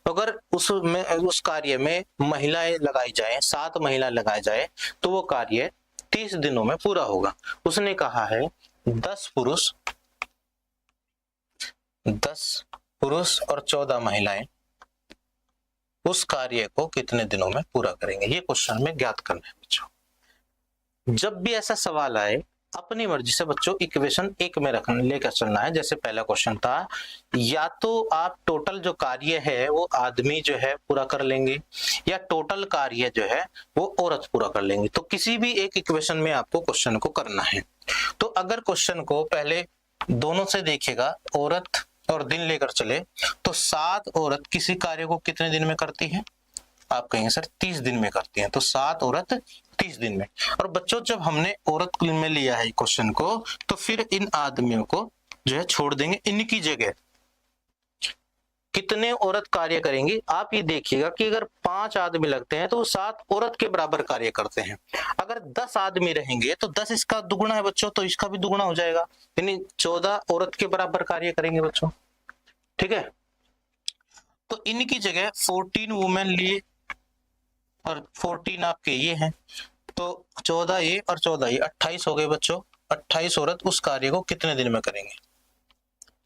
अगर उस कार्य में महिलाएं लगाई जाए, 7 महिला लगाए जाए तो वो कार्य 30 दिनों में पूरा होगा। उसने कहा है 10 पुरुष और 14 महिलाएं उस कार्य को कितने दिनों में पूरा करेंगे, ये क्वेश्चन में ज्ञात करना है बच्चों। जब भी ऐसा सवाल आए अपनी मर्जी से बच्चों इक्वेशन एक में रखने लेकर चलना है। जैसे पहला क्वेश्चन था, या तो आप टोटल जो कार्य है वो आदमी जो है पूरा कर लेंगे या टोटल कार्य जो है वो औरत पूरा कर लेंगे, तो किसी भी एक इक्वेशन में आपको क्वेश्चन को करना है। तो अगर क्वेश्चन को पहले दोनों से देखेगा, औरत और दिन लेकर चले, तो 7 औरत किसी कार्य को कितने दिन में करती है, आप कहेंगे सर 30 दिन में करती हैं, तो 7 औरत 30 दिन में। और बच्चों जब हमने औरत में लिया है क्वेश्चन को तो फिर इन आदमियों को जो है छोड़ देंगे, इनकी जगह कितने औरत कार्य करेंगी। आप ये देखिएगा कि अगर 5 आदमी लगते हैं तो 7 औरत के बराबर कार्य करते हैं। अगर 10 आदमी रहेंगे तो 10 इसका दुगुना है बच्चों, तो इसका भी दुगुना हो जाएगा, यानी 14 औरत के बराबर कार्य करेंगे बच्चों। ठीक है, तो इनकी जगह 14 वुमेन लिए और 14 आपके ये हैं, तो 14 ये और 14 ये 28 हो गए बच्चों। 28 औरत उस कार्य को कितने दिन में करेंगे?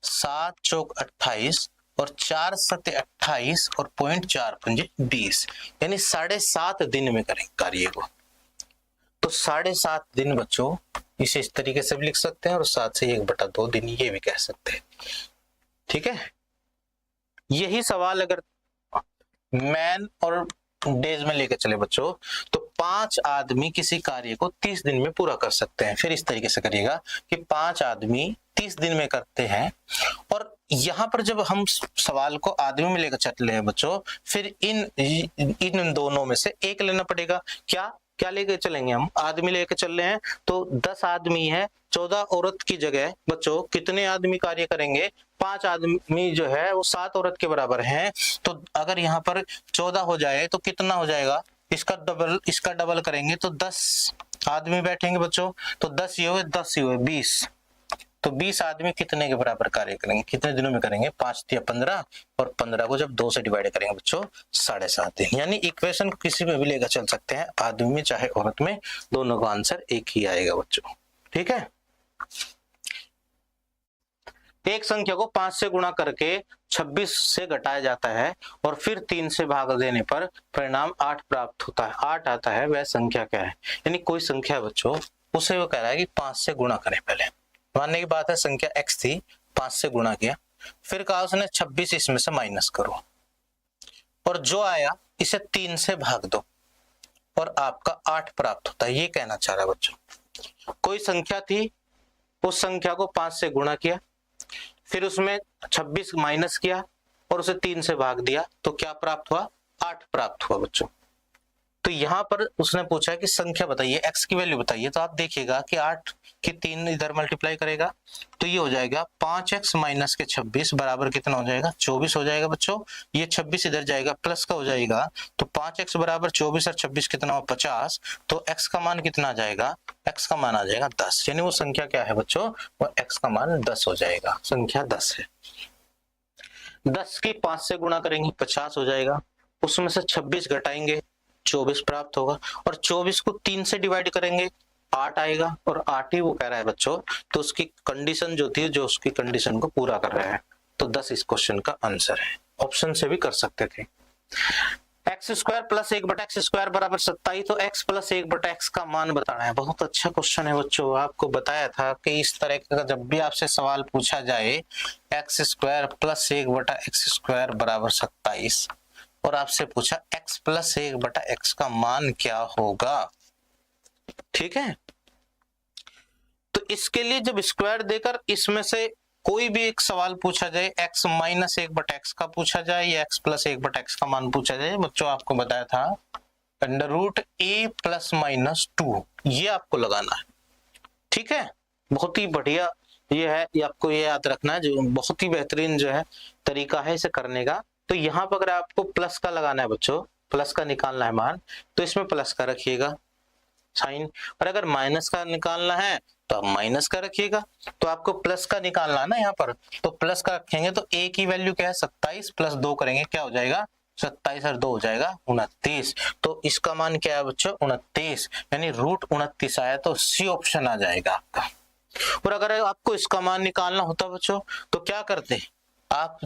7 चौक 28 और 4 सत्ते 28 और 0.4 पंजे 20, यानी 7.5 दिन में करेंगे कार्य को। तो 7.5 दिन बच्चों इसे इस तरीके से भी लिख सकते हैं और 7 से 1/2 दिन ये भी कह सकते हैं। ठीक है, यही सवाल अगर मैन और डेज में लेकर चले बच्चों, तो 5 आदमी किसी कार्य को 30 दिन में पूरा कर सकते हैं। फिर इस तरीके से करिएगा कि 5 आदमी 30 दिन में करते हैं, और यहां पर जब हम सवाल को आदमी में लेकर चल रहे हैं बच्चों, फिर इन दोनों में से एक लेना पड़ेगा। क्या लेके चलेंगे हम? आदमी लेके चल रहे हैं तो 10 आदमी है, 14 औरत की जगह बच्चों कितने आदमी कार्य करेंगे? 5 आदमी जो है वो 7 औरत के बराबर हैं। तो अगर यहाँ पर 14 हो जाए तो कितना हो जाएगा? इसका डबल करेंगे तो 10 आदमी बैठेंगे बच्चों, तो 10 ये हुए 10 ये हुए 20। तो 20 आदमी कितने के बराबर कार्य करेंगे? कितने दिनों में करेंगे? 5 या 15, और 15 को जब 2 से डिवाइड करेंगे बच्चों 7.5 दिन। यानी इक्वेशन किसी में भी लेकर चल सकते हैं, आदमी में चाहे औरत में, दोनों का आंसर एक ही आएगा बच्चों। ठीक है, एक संख्या को 5 से गुणा करके 26 से घटाया जाता है और फिर 3 से भाग देने पर परिणाम 8 प्राप्त होता है। 8 आता है, वह संख्या क्या है? यानी कोई संख्या बच्चों, उसे वो कह रहा है कि 5 से गुणा करें। पहले मानने की बात है संख्या x थी, 5 से गुणा किया, फिर कहा उसने 26 इसमें से माइनस करो, और जो आया इसे 3 से भाग दो और आपका 8 प्राप्त होता है। ये कहना चाह रहा है बच्चों, कोई संख्या थी, उस संख्या को 5 से गुणा किया, फिर उसमें 26 माइनस किया और उसे 3 से भाग दिया, तो क्या प्राप्त हुआ? 8 प्राप्त हुआ बच्चों। तो यहां पर उसने पूछा कि संख्या बताइए, x की वैल्यू बताइए, तो आप देखिएगा कि 8 की 3 इधर मल्टीप्लाई करेगा तो ये हो जाएगा 5x माइनस के 26 बराबर कितना हो जाएगा? 24 हो जाएगा बच्चों। ये 26 इधर जाएगा, प्लस का हो जाएगा, तो 5x बराबर 24 और 26 कितना हो? 50। तो x का मान कितना आ जाएगा? x का मान आ जाएगा 10। यानी वो संख्या क्या है बच्चों? वो x का मान 10 हो जाएगा, संख्या 10 है। 10 की 5 से गुणा करेंगे 50 हो जाएगा, उसमें से 26 घटाएंगे 24 प्राप्त होगा, और 24 को 3 से डिवाइड करेंगे 8 आएगा, और 8 ही वो कह रहा है बच्चों, तो उसकी कंडीशन जो थी, जो उसकी कंडीशन को पूरा कर रहा है, तो 10 इस क्वेश्चन का आंसर है। ऑप्शन से भी कर सकते थे। x² प्लस 1/x² बराबर 27, तो x प्लस 1/x का मान बताना है। बहुत अच्छा क्वेश्चन है बच्चों, आपको बताया था कि इस तरह का जब भी आपसे सवाल पूछा जाए x² प्लस 1/x² बराबर 27, और आपसे पूछा x प्लस 1/x का मान क्या होगा, ठीक है, तो इसके लिए जब स्क्वायर देकर इसमें से कोई भी एक सवाल पूछा जाए, x माइनस 1/x का पूछा जाए या x प्लस 1/x का मान पूछा जाए, बच्चों आपको बताया था √a प्लस माइनस 2, ये आपको लगाना है। ठीक है, बहुत ही बढ़िया ये है, ये आपको ये याद रखना है, जो बहुत ही बेहतरीन जो है तरीका है इसे करने का। तो यहाँ पर अगर आपको प्लस का लगाना है बच्चों, प्लस का निकालना है मान, तो इसमें प्लस का रखिएगा साइन, और अगर माइनस का निकालना है तो आप माइनस का रखिएगा। तो आपको प्लस का निकालना है ना यहाँ पर, तो प्लस का रखेंगे, तो a की वैल्यू क्या है? 27 प्लस 2 करेंगे क्या हो जाएगा? 27 और 2 हो जाएगा 29। तो इसका मान क्या है बच्चों? 29, यानी √29 आया, तो सी ऑप्शन आ जाएगा आपका। और अगर आपको इसका मान निकालना होता बच्चों, तो क्या करते आप?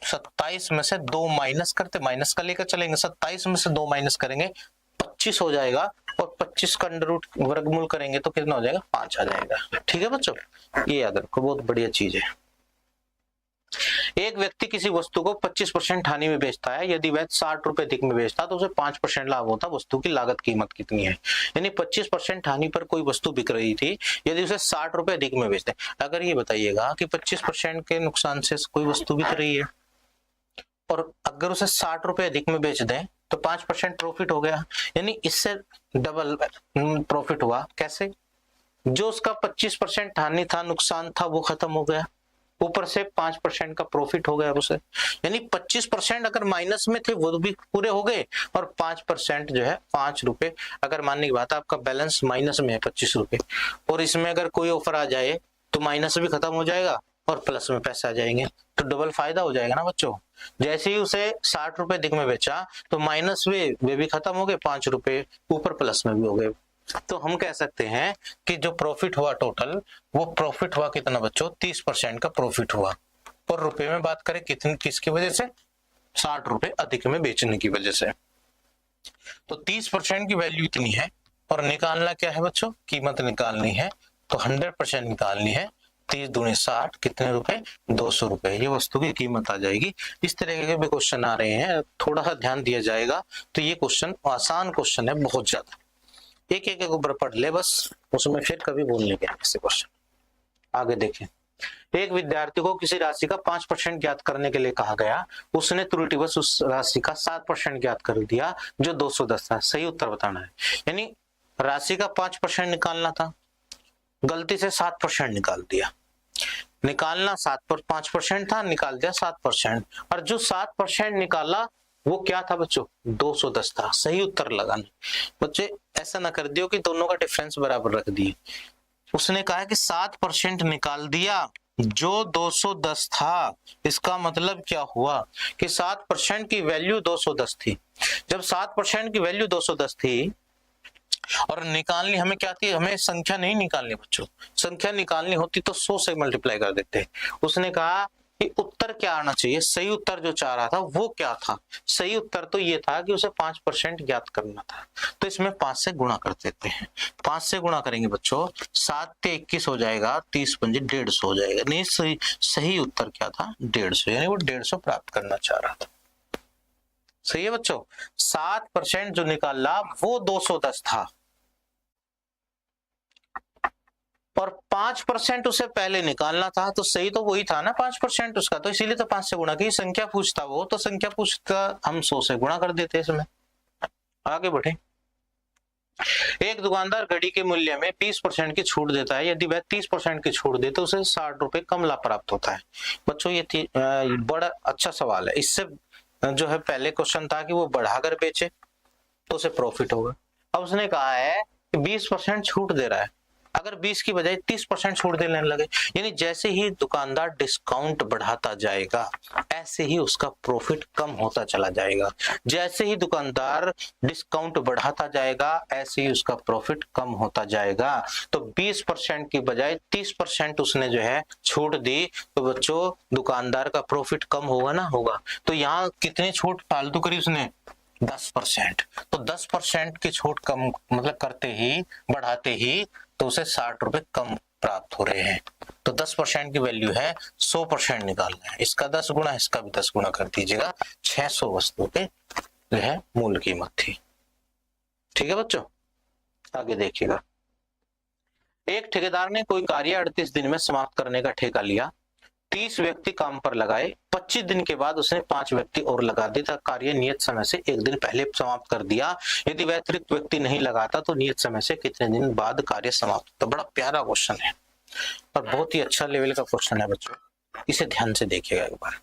27 में से 2 माइनस करते, माइनस का लेकर चलेंगे, 27 में से 2 माइनस करेंगे 25 हो जाएगा, और 25 का √ वर्गमूल करेंगे तो कितना हो जाएगा? 5 आ जाएगा। ठीक है बच्चों, ये याद रखो, बहुत बढ़िया चीज है। एक व्यक्ति किसी वस्तु को 25% हानि में बेचता है, यदि वह 60 रुपए अधिक में बेचता तो उसे 5% लाभ होता। वस्तु की लागत कीमत कितनी है? यानी 25% हानि पर कोई वस्तु बिक रही थी, यदि उसे 60 रुपए अधिक में बेचते। अगर ये बताइएगा कि 25% के नुकसान से कोई वस्तु बिक रही है, और अगर उसे 60 रुपए अधिक में बेच दें तो 5% प्रॉफिट हो गया, यानी इससे डबल प्रॉफिट हुआ। कैसे? जो उसका 25% हानि था, नुकसान था, वो खत्म हो गया, ऊपर से 5% का प्रॉफिट हो गया उसे। यानी 25% अगर माइनस में थे वो भी पूरे हो गए, और 5% जो है 5 रुपए, अगर मानने की बात है आपका बैलेंस माइनस में है 25 रुपए, और इसमें अगर कोई ऑफर आ जाए तो माइनस भी खत्म हो जाएगा और प्लस में पैसे आ जाएंगे, तो डबल फायदा हो जाएगा ना बच्चों। जैसे ही उसे 60 रुपए अधिक में बेचा तो माइनस वे भी खत्म हो गए, 5 रुपए ऊपर प्लस में भी हो गए, तो हम कह सकते हैं कि जो प्रॉफिट हुआ टोटल, वो प्रॉफिट हुआ कितना बच्चों, 30% का प्रॉफिट हुआ। और रुपए में बात करें कितनी, किसकी वजह से, 60 रुपए अधिक में बेचने की वजह से। तो 30% की वैल्यू इतनी है और निकालना क्या है बच्चों, कीमत निकालनी है। तो 100% निकालनी है। 30 दूनी 60, कितने रुपए, 200 रुपए, ये वस्तु की कीमत आ जाएगी। इस तरह के भी क्वेश्चन आ रहे हैं, थोड़ा सा ध्यान दिया जाएगा तो ये क्वेश्चन आसान क्वेश्चन है बहुत ज्यादा। एक एक ऊपर पढ़ ले बस, उसमें फिर कभी भूलने के ऐसे क्वेश्चन। आगे देखें, एक विद्यार्थी को किसी राशि का 5% ज्ञात करने के लिए कहा गया, उसने त्रुटिवश उस राशि का 7% ज्ञात कर दिया जो 210 था। सही उत्तर बताना है। यानी राशि का 5% निकालना था, गलती से 7% निकाल दिया। निकालना 5% था, निकाल दिया 7%। और जो 7% निकाला वो क्या था बच्चों, 210 था। सही उत्तर लगाना। बच्चे ऐसा ना कर दियो कि दोनों का डिफरेंस बराबर रख दिए। उसने कहा कि 7% निकाल दिया जो 210 था। इसका मतलब क्या हुआ कि 7% की वैल्यू 210 थी। जब 7% की वैल्यू 210 थी और निकालनी हमें क्या थी, हमें संख्या नहीं निकालनी बच्चों, संख्या निकालनी होती तो 100 से मल्टीप्लाई कर देते। उसने कहा कि उत्तर क्या आना चाहिए, सही उत्तर जो चाह रहा था वो क्या था, सही उत्तर तो ये था कि उसे 5% ज्ञात करना था। तो इसमें 5 से गुणा कर देते हैं। 5 से गुणा करेंगे बच्चों, 7 से 21 हो जाएगा, 30 पंजे 150 हो जाएगा। नहीं, सही उत्तर क्या था, 150, यानी वो 150 प्राप्त करना चाह रहा था। सही है बच्चों। 7% जो निकाला वो 210 था और 5% उसे पहले निकालना था, तो सही तो वही था ना 5% उसका, तो इसीलिए तो 5 से गुणा की। संख्या पूछता वो, तो संख्या पूछता हम 100 से गुणा कर देते इसमें। आगे बढ़े। एक दुकानदार घड़ी के मूल्य में 20% की छूट देता है। यदि वह 30% की छूट दे तो उसे 60 रुपए कम लाभ प्राप्त होता है। बच्चों ये बड़ा अच्छा सवाल है। इससे जो है पहले क्वेश्चन था कि वो बढ़ाकर बेचे तो उसे प्रॉफिट होगा। अब उसने कहा है कि 20% छूट दे रहा है, अगर 20 की बजाय 30% छूट देने लगे, यानी जैसे ही दुकानदार डिस्काउंट बढ़ाता जाएगा ऐसे ही उसका प्रॉफिट कम होता चला जाएगा। जैसे ही दुकानदार डिस्काउंट बढ़ाता जाएगा ऐसे ही उसका प्रॉफिट कम होता जाएगा। तो 20% की बजाय 30% उसने जो है छूट दी, तो बच्चों दुकानदार का प्रॉफिट कम होगा ना, होगा। तो यहाँ कितनी छूट फालतू करी उसने, 10%। तो 10% की छूट कम मतलब करते ही, बढ़ाते ही, तो उसे 60 रुपए कम प्राप्त हो रहे हैं। तो 10% की वैल्यू है 100% निकालना है। इसका 10 गुना, इसका भी 10 गुना कर दीजिएगा। 600 वस्तु पे जो है मूल कीमत थी। ठीक है बच्चों, आगे देखिएगा। एक ठेकेदार ने कोई कार्य 38 दिन में समाप्त करने का ठेका लिया। 30 व्यक्ति काम पर लगाए। 25 दिन के बाद उसने 5 व्यक्ति और लगा दिए तथा कार्य नियत समय से 1 दिन पहले समाप्त कर दिया। यदि वह अतिरिक्त व्यक्ति नहीं लगाता तो नियत समय से कितने दिन बाद कार्य समाप्त होता। बड़ा प्यारा क्वेश्चन है और बहुत ही अच्छा लेवल का क्वेश्चन है बच्चों, इसे ध्यान से देखिएगा एक बार।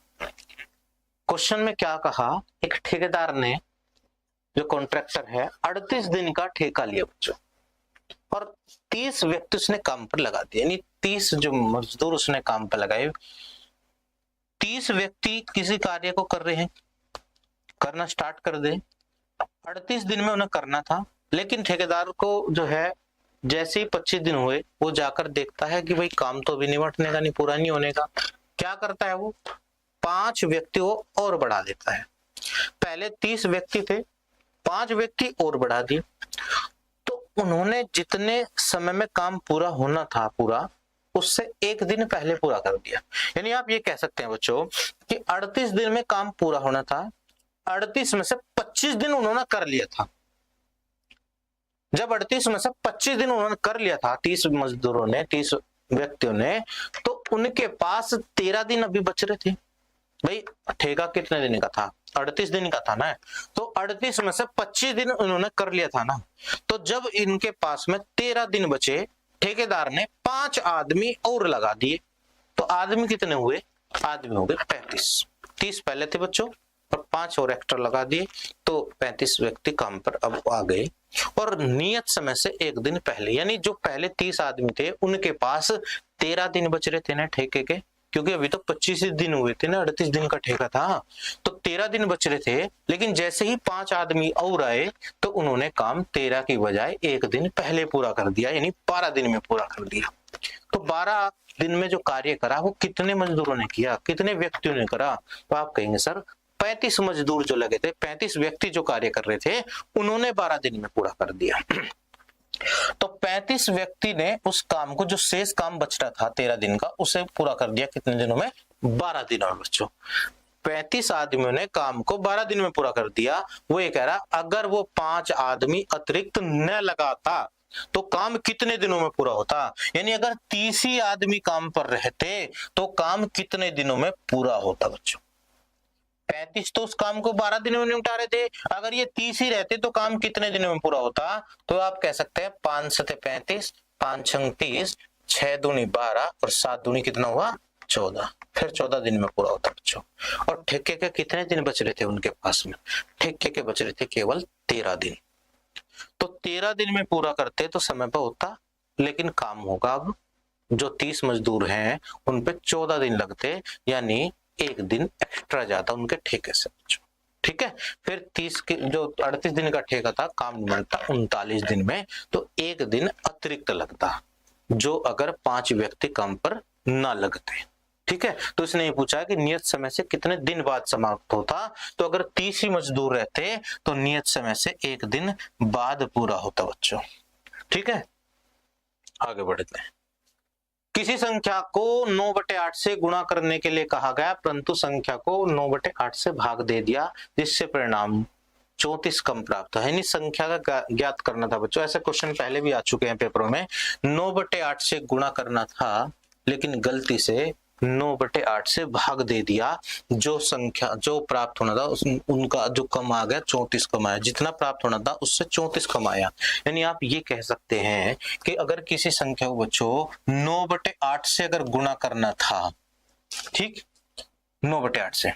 क्वेश्चन में क्या कहा, एक ठेकेदार ने, जो कॉन्ट्रैक्टर है, 38 दिन का ठेका लिया बच्चों और 30 व्यक्ति उसने काम पर लगा दिए, यानी 30 जो मजदूर उसने काम पर लगाए। 30 व्यक्ति किसी कार्य को कर रहे हैं, करना स्टार्ट कर दे। 38 दिन में उन्हें करना था, लेकिन ठेकेदार को जो है जैसे ही 25 दिन हुए वो जाकर देखता है कि भाई काम तो अभी निपटने का नहीं, पूरा नहीं होने का। क्या करता है वो, 5 व्यक्तियों और बढ़ा देता है। पहले 30 व्यक्ति थे, 5 व्यक्ति और बढ़ा दिए। उन्होंने जितने समय में काम पूरा होना था पूरा, उससे 1 दिन पहले पूरा कर दिया। यानी आप ये कह सकते हैं बच्चों कि 38 दिन में काम पूरा होना था, 38 में से 25 दिन उन्होंने कर लिया था। जब 38 में से 25 दिन उन्होंने कर लिया था 30 मजदूरों ने, 30 व्यक्तियों ने, तो उनके पास 13 दिन अभी बच रहे थे। भाई ठेका कितने दिन का था, 38 दिन का था ना, तो 38 में से 25 दिन उन्होंने कर लिया था ना। तो जब इनके पास में 13 दिन बचे, ठेकेदार ने 5 आदमी और लगा दिए। तो आदमी कितने हुए, आदमी हो गए 35। 30 पहले थे बच्चों और 5 और एक्स्ट्रा लगा दिए, तो 35 व्यक्ति काम पर अब आ गए। और नियत समय से 1 दिन पहले, यानी जो पहले 30 आदमी थे उनके पास 13 दिन बच रहे थे ना ठेके के, क्योंकि अभी तो 25 दिन हुए थे ना, 38 दिन का ठेका था, तो 13 दिन बच रहे थे। लेकिन जैसे ही 5 आदमी और आए तो उन्होंने काम 13 की बजाय 1 दिन पहले पूरा कर दिया, यानी 12 दिन में पूरा कर दिया। तो 12 दिन में जो कार्य करा वो कितने मजदूरों ने किया, कितने व्यक्तियों ने करा? तो आप कहेंगे सर 35 मजदूर जो लगे थे, 35 व्यक्ति जो कार्य कर रहे थे, उन्होंने 12 दिन में पूरा कर दिया। तो 35 व्यक्ति ने उस काम को, जो शेष काम बच रहा था 13 दिन का, उसे पूरा कर दिया कितने दिनों में? 12 दिनों में बच्चों। 35 आदमियों ने काम को 12 दिन में पूरा कर दिया। वो ये कह रहा, अगर वो 5 आदमी अतिरिक्त न लगाता तो काम कितने दिनों में पूरा होता? यानी अगर 30 ही आदमी काम पर रहते तो काम कितने दिनों में पूरा होता बच्चों? 35 तो उस काम को 12 दिनों में निपटा रहे थे, अगर ये 30 ही रहते तो काम कितने दिनों में पूरा होता? तो आप कह सकते हैं 5 सते 35, 5 छंग 30, 6 दूनी 12 और 7 दूनी कितना हुआ? 14। फिर 14 दिन में पूरा होता बच्चों। और ठेके के कितने दिन बच रहे थे उनके पास में? ठेके के बच रहे थे केवल 13 दिन। तो 13 दिन में पूरा करते तो समय पर होता, लेकिन काम होगा अब जो 30 मजदूर हैं उन पे 14 दिन लगते, यानी 1 दिन एक्स्ट्रा जाता उनके ठेके से। ठीक है, फिर 30 के जो 38 दिन का ठेका था, काम बनता 39 दिन में, तो 1 दिन अतिरिक्त लगता, जो अगर 5 व्यक्ति काम पर ना लगते। ठीक है, तो इसने ये पूछा है कि नियत समय से कितने दिन बाद समाप्त होता? तो अगर 30 ही मजदूर रहते तो नियत समय से 1 दिन बाद पूरा होता बच्चों। ठीक है, आगे बढ़ते हैं। किसी संख्या को 9/8 से गुणा करने के लिए कहा गया, परंतु संख्या को 9/8 से भाग दे दिया, जिससे परिणाम 34 कम प्राप्त है। यानी संख्या का ज्ञात करना था बच्चों। ऐसे क्वेश्चन पहले भी आ चुके हैं पेपरों में। 9/8 से गुणा करना था, लेकिन गलती से 9/8 से भाग दे दिया। जो संख्या जो प्राप्त होना था उनका जो कम आ गया, 34 कम आया। जितना प्राप्त होना था उससे 34 कम आया। यानी आप ये कह सकते हैं कि अगर किसी संख्या को बच्चों 9/8 से अगर गुणा करना था, ठीक, 9/8 से,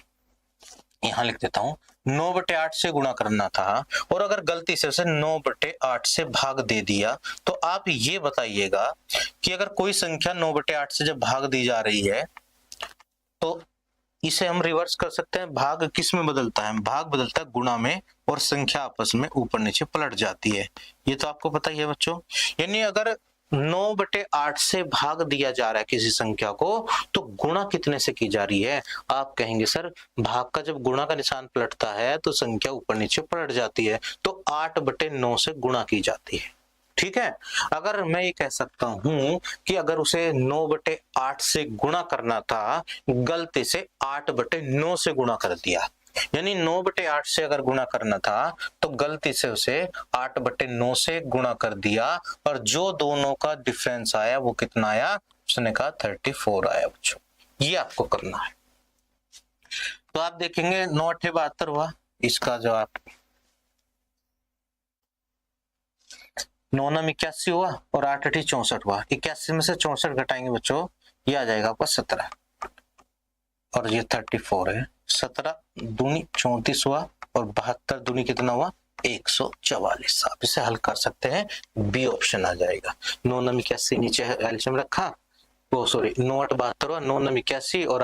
यहां लिख देता हूं, 9/8 से गुणा करना था और अगर गलती से उसे 9/8 से भाग दे दिया, तो आप ये बताइएगा कि अगर कोई संख्या 9/8 से जब भाग दी जा रही है तो इसे हम रिवर्स कर सकते हैं। भाग किस में बदलता है? भाग बदलता है गुणा में, और संख्या आपस में ऊपर नीचे पलट जाती है। ये तो आपको पता ही है बच्चों। यानी अगर 9/8 से भाग दिया जा रहा है किसी संख्या को, तो गुणा कितने से की जा रही है? आप कहेंगे सर भाग का जब गुणा का निशान पलटता है तो संख्या ऊपर नीचे पलट जाती है, तो 8/9 से गुणा की जाती है। ठीक है, अगर मैं ये कह सकता हूं कि अगर उसे 9/8 से गुणा करना था, गलती से 8/9 से गुणा कर दिया, यानी 9/8 से अगर गुणा करना था तो गलती से उसे 8/9 से गुणा कर दिया, और जो दोनों का डिफरेंस आया वो कितना आया? उसने कहा 34 आया बच्चों। ये आपको करना है। तो आप देखेंगे 9×8 = 72 हुआ इसका जवाब, 9×9 = 81 हुआ और 8×8 = 64 हुआ। 81 में से 64 घटाएंगे बच्चों, ये आ जाएगा आपका 17 और ये 34 है। 17 दूनी 34 हुआ और 72 दूनी कितना हुआ? 144। आप इसे हल कर सकते हैं, बी ऑप्शन आ जाएगा। 9×9 = 81 नीचे एलसीएम रखा, वो सॉरी 9×8 = 72 हुआ, 9×9 = 81 और